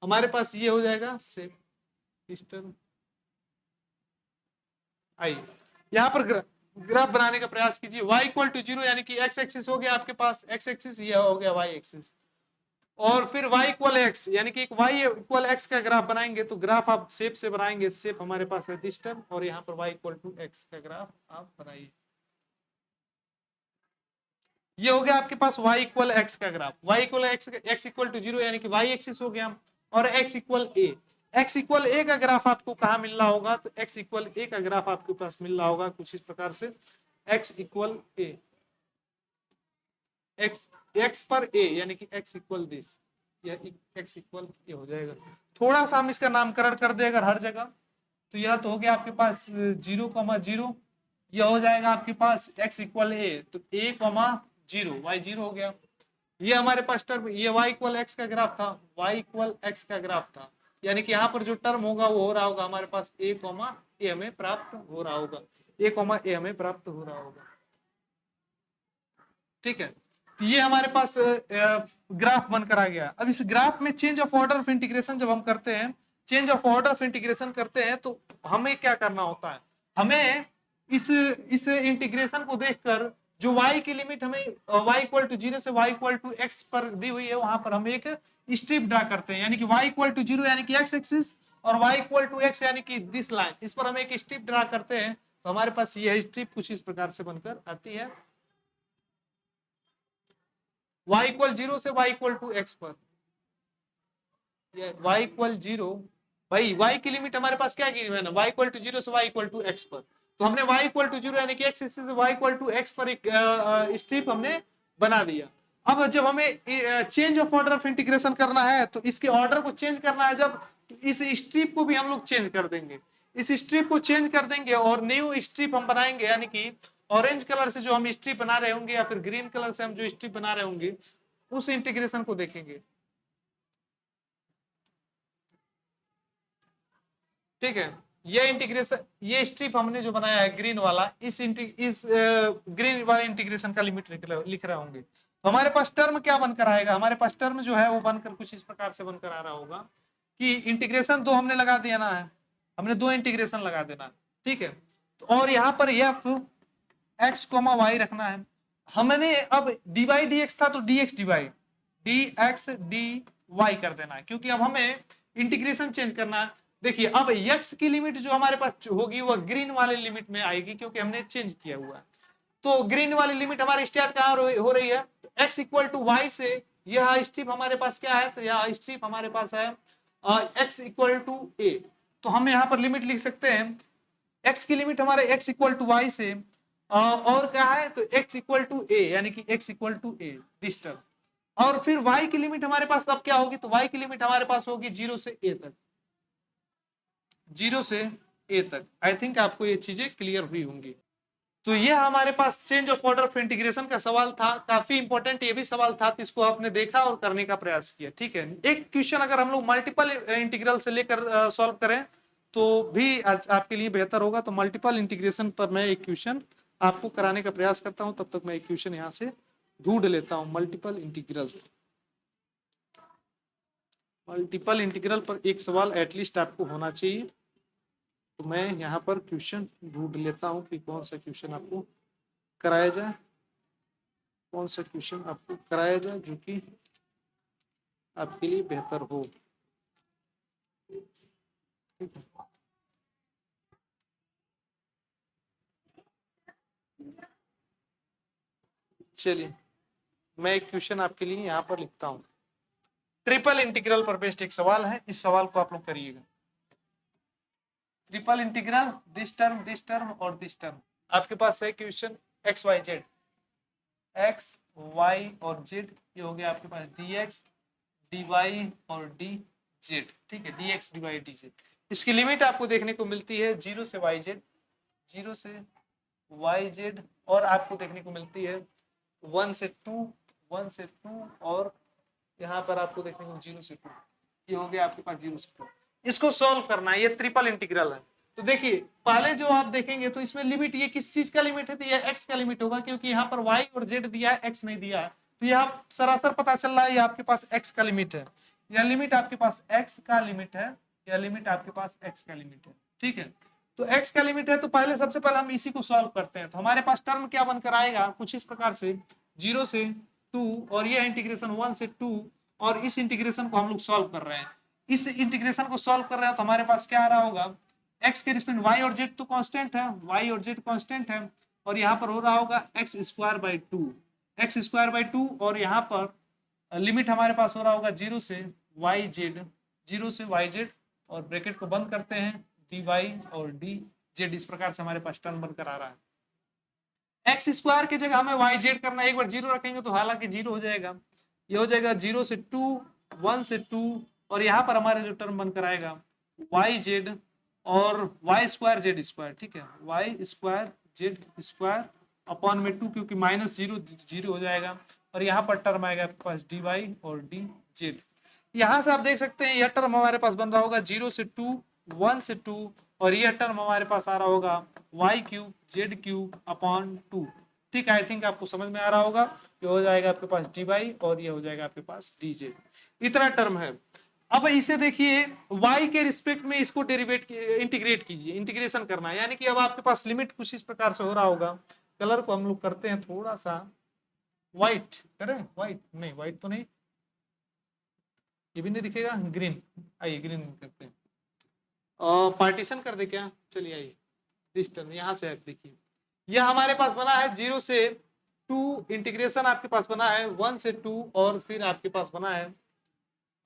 हमारे पास ये हो जाएगा शेप इस टर्म। आइए यहाँ पर ग्राफ बनाने का प्रयास कीजिए। y इक्वल टू 0 यानी कि x एक्सिस हो गया आपके पास, x एक्सिस ये हो गया y एक्सिस, और फिर y इक्वल x यानी कि एक y इक्वल x का ग्राफ बनाएंगे। तो ग्राफ आप शेप से बनाएंगे, शेप हमारे पास है दिस टर्म, और यहाँ पर y इक्वल टू x का ग्राफ आप बनाइए। ये हो गया आपके पास y इक्वल x का graph, y equal x equal to 0 यानी कि y एक्सिस हो गया, और x equal a, x equal a का ग्राफ आपको कहाँ मिल रहा होगा, तो x इक्वल a का ग्राफ आपके पास मिल रहा होगा कुछ इस प्रकार से, x इक्वल a, x पर a यानी कि x इक्वल दिस, या x इक्वल a हो जाएगा। थोड़ा सा हम इसका नामकरण कर दे अगर हर जगह, तो यह तो हो गया आपके पास 0,0, यह हो जाएगा आपके पास x इक्वल a, तो a,0 y 0 हो गया। ये हमारे पास टर्म, ये y इक्वल x का ग्राफ था, y इक्वल x का ग्राफ था, यानी कि यहाँ पर जो टर्म होगा वो हो रहा होगा हमारे पास a, a हमें प्राप्त हो रहा होगा, a हमें प्राप्त हो रहा होगा, ठीक है। ये हमारे पास ग्राफ बनकर आ गया। अब इस ग्राफ में change of order of integration जब हम करते हैं, change of order of integration करते हैं, तो हमें क्या करना होता है, हमें इस इंटीग्रेशन को देखकर जो y की लिमिट हमें y इक्वल टू 0 से y इक्वल टू x पर दी हुई है, वहां पर हम एक स्ट्रिप ड्रा करते हैं, यानी कि y इक्वल टू 0 यानी कि x एक्सिस और y इक्वल टू x यानी कि दिस लाइन, इस पर हम एक स्ट्रिप ड्रा करते हैं। तो हमारे पास यह स्ट्रिप कुछ इस प्रकार से बनकर आती है, y इक्वल 0 से y इक्वल टू x पर, y इक्वल 0, भाई y की लिमिट हमारे पास क्या की है ना, y इक्वल टू 0 से y इक्वल टू x पर। तो हमने y इक्वल टू 0 यानी कि x एक्सिस से y इक्वल टू x पर एक स्ट्रिप हमने बना दिया। अब जब हमें change of order of integration करना है तो इसके ऑर्डर को चेंज करना है, जब तो इस स्ट्रिप को भी हम लोग चेंज कर देंगे, इस स्ट्रिप को चेंज कर देंगे और न्यू स्ट्रिप हम बनाएंगे, यानी कि ऑरेंज कलर से जो हम स्ट्रिप बना रहे होंगे या फिर ग्रीन कलर से हम जो स्ट्रिप बना रहे होंगे उस इंटीग्रेशन को देखेंगे। ठीक है, ये इंटीग्रेशन, ये स्ट्रिप हमने जो बनाया है ग्रीन वाला, इस ग्रीन वाले इंटीग्रेशन का लिमिट लिख रहे होंगे। तो हमारे पास टर्म क्या बनकर आएगा, हमारे पास टर्म जो है वो बनकर कुछ इस प्रकार से बनकर आ रहा होगा कि इंटीग्रेशन दो हमने लगा देना है, हमने दो इंटीग्रेशन लगा देना, ठीक है। तो और यहाँ पर एफ एक्स कोमा वाई रखना है, हमने अब डी वाई डी एक्स था तो d x d y d x d y कर देना है, क्योंकि अब हमें इंटीग्रेशन चेंज करना है। देखिए अब x की लिमिट जो हमारे पास होगी वह ग्रीन वाले लिमिट में आएगी, क्योंकि हमने चेंज किया हुआ है। तो ग्रीन वाली लिमिट हमारी स्टार्ट कहाँ हो रही है, तो x इक्वल टू वाई से यह स्ट्रिप हमारे पास क्या है, तो यह स्ट्रिप हमारे पास है x इक्वल टू ए। तो हम यहाँ पर लिमिट लिख सकते हैं, x की लिमिट हमारे x इक्वल टू वाई से और क्या है, तो x इक्वल टू ए, यानी कि x equal to A this term. और फिर y की लिमिट हमारे पास तब क्या होगी, तो y की लिमिट हमारे पास होगी 0 से a तक, 0 से a तक। आई थिंक आपको ये चीजें क्लियर हुई होंगी। तो ये हमारे पास change of order of integration का सवाल था, काफी इंपॉर्टेंट ये भी सवाल था, तो इसको आपने देखा और करने का प्रयास किया। ठीक है, एक क्वेश्चन अगर हम लोग मल्टीपल इंटीग्रल से लेकर सॉल्व करें तो भी आज आपके लिए बेहतर होगा। तो मल्टीपल इंटीग्रेशन पर मैं एक क्वेश्चन आपको कराने का प्रयास करता हूं, तब तक मैं एक क्वेश्चन यहाँ से ढूंढ लेता हूं। मल्टीपल इंटीग्रल पर एक सवाल एटलीस्ट आपको होना चाहिए, तो मैं यहाँ पर क्वेश्चन ढूंढ लेता हूँ कि कौन सा क्वेश्चन आपको कराया जाए, कौन सा क्वेश्चन आपको कराया जाए जो कि आपके लिए बेहतर हो। ठीक है, चलिए मैं एक क्वेश्चन आपके लिए यहाँ पर लिखता हूँ। ट्रिपल इंटीग्रल पर बेस्ड एक सवाल है, इस सवाल को आप लोग करिएगा। ट्रिपल इंटीग्रल दिस टर्म और दिस टर्म, आपके पास है question x y z, x y और जेड, ये हो गया आपके पास dx dy और dz। ठीक है, dx dy dz, इसकी लिमिट आपको देखने को मिलती है 0 से yz, 0 से yz, और आपको देखने को मिलती है 1 से 2, 1 से 2, और यहाँ पर आपको देखने को 0 से 2, ये हो गया आपके पास 0 से 2। इसको सॉल्व करना है, ये ट्रिपल इंटीग्रल है। तो देखिए पहले जो आप देखेंगे तो इसमें लिमिट, ये किस चीज का लिमिट है, तो ये x का लिमिट होगा, क्योंकि यहाँ पर y और z दिया है, x नहीं दिया है। तो यहाँ सरासर पता चल रहा है ये आपके पास x का लिमिट है, यह लिमिट आपके पास x का लिमिट है, यह लिमिट आपके पास x का लिमिट है। ठीक है, तो x का लिमिट है, तो पहले सबसे पहले हम इसी को सॉल्व करते हैं। तो हमारे पास टर्म क्या बनकर आएगा, कुछ इस प्रकार से 0 से 2, और यह इंटीग्रेशन 1 से 2, और इस इंटीग्रेशन को हम लोग सॉल्व कर रहे हैं। इस इंटीग्रेशन को सॉल्व कर रहे हैं तो हमारे पास क्या आ रहा होगा, x के रिस्पेक्ट y और z तो कांस्टेंट है, y और z कांस्टेंट है, और यहाँ पर हो रहा होगा x square by 2, x square by 2, और यहाँ पर लिमिट हमारे पास हो रहा होगा 0 से yz, 0 से yz, और ब्रैकेट को बंद करते हैं dy और dz। इस प्रकार से हमारे पास टर्म बनकर आ रहा है। एक्स स्क्वायर की जगह हमें yz करना है, एक बार 0 रखेंगे तो हालांकि 0 हो जाएगा, ये हो जाएगा 0 से 2, 1 से 2, और यहाँ पर हमारे जो टर्म बनकर आएगा yz और y स्क्वायर जेड स्क्वायर। ठीक है, y square Z square upon में 2, क्योंकि माइनस 0 0 हो जाएगा, और यहाँ पर टर्म आएगा आपके पास dy और dz। यहाँ से आप देख सकते हैं यह टर्म हमारे पास बन रहा होगा 0 से 2, 1 से 2, और यह टर्म हमारे पास आ रहा होगा y cube z cube upon 2। ठीक है, आई थिंक आपको समझ में आ रहा होगा, ये हो जाएगा आपके पास dy और ये हो जाएगा आपके पास dz, इतना टर्म है। अब इसे देखिए y के रिस्पेक्ट में इसको डेरिवेट इंटीग्रेट कीजिए, इंटीग्रेशन करना है, यानी कि अब आपके पास लिमिट कुछ इस प्रकार से हो रहा होगा। कलर को हम लोग करते हैं थोड़ा सा व्हाइट, करें व्हाइट, नहीं व्हाइट तो नहीं, ये भी नहीं दिखेगा, ग्रीन, आइए ग्रीन करते हैं। पार्टीशन कर दे क्या, चलिए आइए दिस टर्म यहाँ से आप देखिए, यह हमारे पास बना है 0 से 2, इंटीग्रेशन आपके पास बना है 1 से 2, और फिर आपके पास बना है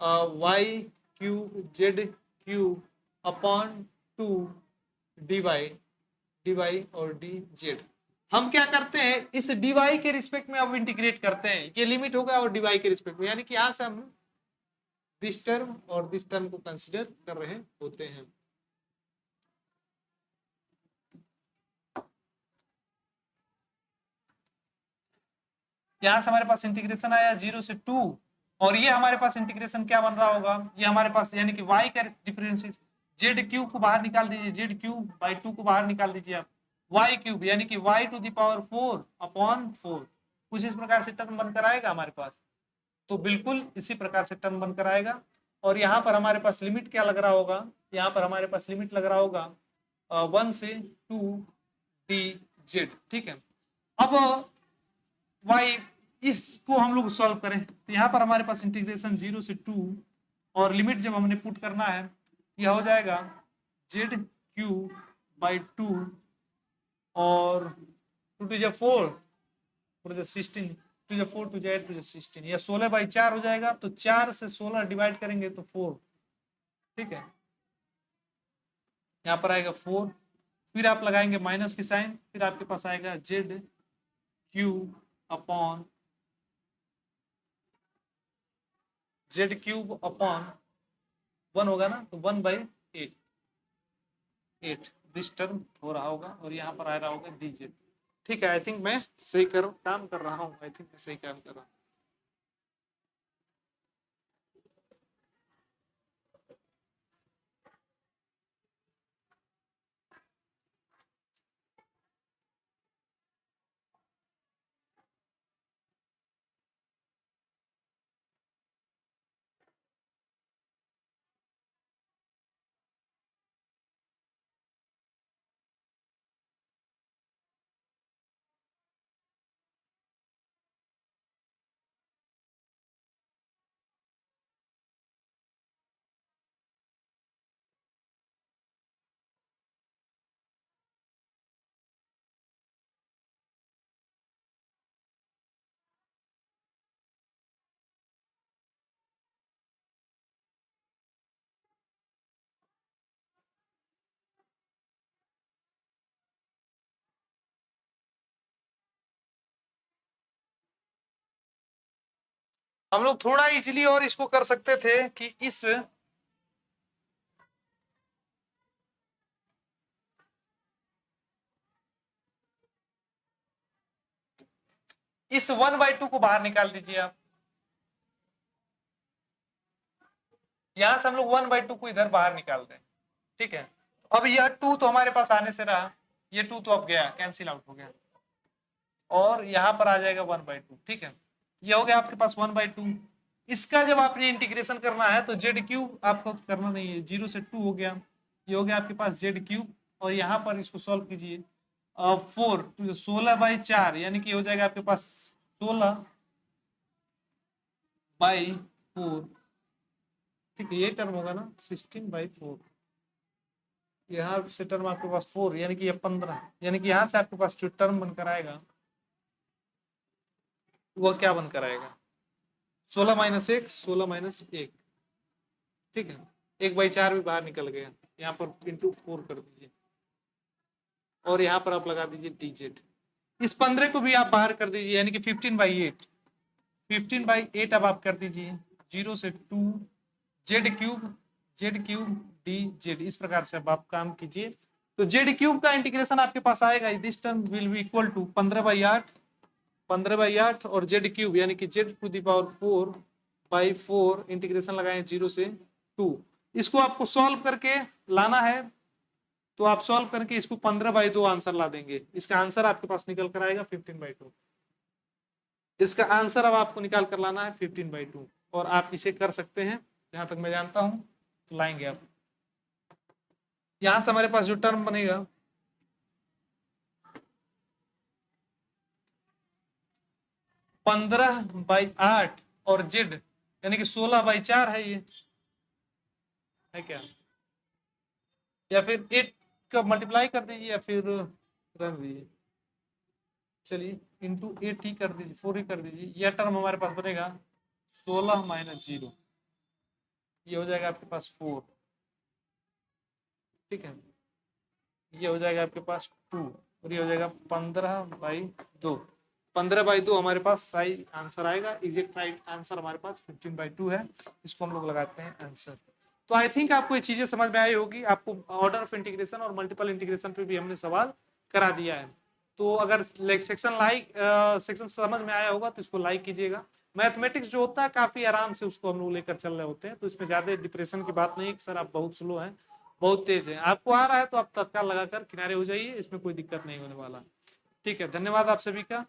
y cube z cube upon 2 dy और dz। हम क्या करते हैं, इस dy के रिस्पेक्ट में अब इंटीग्रेट करते हैं, ये लिमिट होगा और dy के रिस्पेक्ट में, यानी कि यहां से हम दिस टर्म और दिस टर्म को कंसीडर कर रहे होते हैं। यहां से हमारे पास इंटीग्रेशन आया 0 से 2, और ये हमारे पास इंटीग्रेशन क्या बन रहा होगा, ये हमारे पास यानी कि y का डिफरेंस, जेड क्यूब को बाहर निकाल दीजिए, जेड क्यूब बाई 2 को बाहर निकाल दीजिए आप, y क्यूब यानी कि y to the power 4 upon 4, कुछ इस प्रकार से टर्म बनकर आएगा हमारे पास। तो बिल्कुल इसी प्रकार से टर्म बनकर आएगा, और यहाँ पर हमारे पास लिमिट क्या लग रहा होगा, यहाँ पर हमारे पास लिमिट लग रहा होगा 1 से 2 dz, ठीक है। अब y इसको हम लोग सॉल्व करें तो यहाँ पर हमारे पास इंटीग्रेशन 0 से 2, और लिमिट जब हमने पुट करना है यह हो जाएगा जेड क्यूब बाई 2 और 2 टू 4 टू 16, 2 4 टू 8 टू 16, या 16 बाई 4 हो जाएगा, तो 4 से 16 डिवाइड करेंगे तो 4, ठीक है, यहाँ पर आएगा 4, फिर आप लगाएंगे माइनस की साइन, फिर आपके पास आएगा Z cube upon Z cube upon 1 होगा ना, तो 1 बाई 8 दिस टर्म हो रहा होगा, और यहाँ पर आ रहा होगा dz, ठीक है। आई थिंक मैं सही काम कर रहा हूँ, आई थिंक मैं सही काम कर रहा हूँ। हम लोग थोड़ा इजीली और इसको कर सकते थे कि इस 1/2 को बाहर निकाल दीजिए आप, यहां से हम लोग 1/2 को इधर बाहर निकाल दें, ठीक है। अब यह 2 तो हमारे पास आने से रहा, ये 2 तो अब गया, कैंसिल आउट हो गया, और यहाँ पर आ जाएगा 1/2, ठीक है। ये हो गया आपके पास 1/2। इसका जब आपने इंटीग्रेशन करना है तो जेड क्यूब आपको करना नहीं है, 0 से 2 हो गया, ये हो गया आपके पास जेड क्यूब, और यहाँ पर इसको सॉल्व कीजिए 4 16/4, यानी कि हो जाएगा आपके पास 16/4, ठीक है, ये टर्म होगा ना 16/4, यहाँ से टर्म आपके पास 4, यानी कि ये 15, यानी कि यहाँ से आपके पास जो टर्म बनकर आएगा वो क्या बनकर आएगा, 16 - 1 16 - 1, ठीक है, 1/4 भी बाहर निकल गया, यहाँ पर इंटू 4 कर दीजिए, और यहाँ पर आप लगा दीजिए dz, इस 15 को भी आप बाहर कर दीजिए, यानी कि 15/8, 15/8 अब आप कर दीजिए, 0 से 2 जेड क्यूब dz, इस प्रकार से अब आप काम कीजिए। तो जेड क्यूब का इंटीग्रेशन आपके पास आएगा, this term will be equal to 15/8 और जेड क्यूब यानी कि z to the power 4/4, integration लगाए 0 से 2, इसको आपको सॉल्व करके लाना है, तो आप सॉल्व करके इसको 15/2 आंसर ला देंगे, इसका आंसर आपके पास निकल कर आएगा 15/2, इसका आंसर अब आपको निकाल कर लाना है 15/2, और आप इसे कर सकते हैं जहां तक मैं जानता हूं तो लाएंगे आप। यहां से हमारे पास जो टर्म बनेगा 15/8 और जेड यानी कि 16/4 है, ये है क्या, या फिर 8 का मल्टीप्लाई कर दीजिए या फिर रख दीजिए, चलिए इंटू 8 ही कर दीजिए, 4 ही कर दीजिए। यह टर्म हमारे पास बनेगा 16 - 0, ये हो जाएगा आपके पास 4, ठीक है। ये हो जाएगा आपके पास 2 और ये हो जाएगा 15/2। 15/2 हमारे पास सही आंसर आएगा। एग्जैक्ट राइट आंसर हमारे पास 15/2 है। इसको हम लोग लगाते हैं आंसर। तो आई थिंक आपको ये चीजें समझ में आई होगी। आपको ऑर्डर ऑफ इंटीग्रेशन और मल्टीपल इंटीग्रेशन पे भी हमने सवाल करा दिया है। तो अगर सेक्शन समझ में आया होगा तो इसको लाइक कीजिएगा। मैथमेटिक्स जो होता है काफी आराम से उसको हम लोग लेकर चल रहे होते हैं, तो इसमें ज्यादा डिप्रेशन की बात नहीं है कि सर आप बहुत स्लो हैं, बहुत तेज है। आपको आ रहा है तो आप तत्काल लगाकर किनारे हो जाइए, इसमें कोई दिक्कत नहीं होने वाला। ठीक है, धन्यवाद आप सभी का।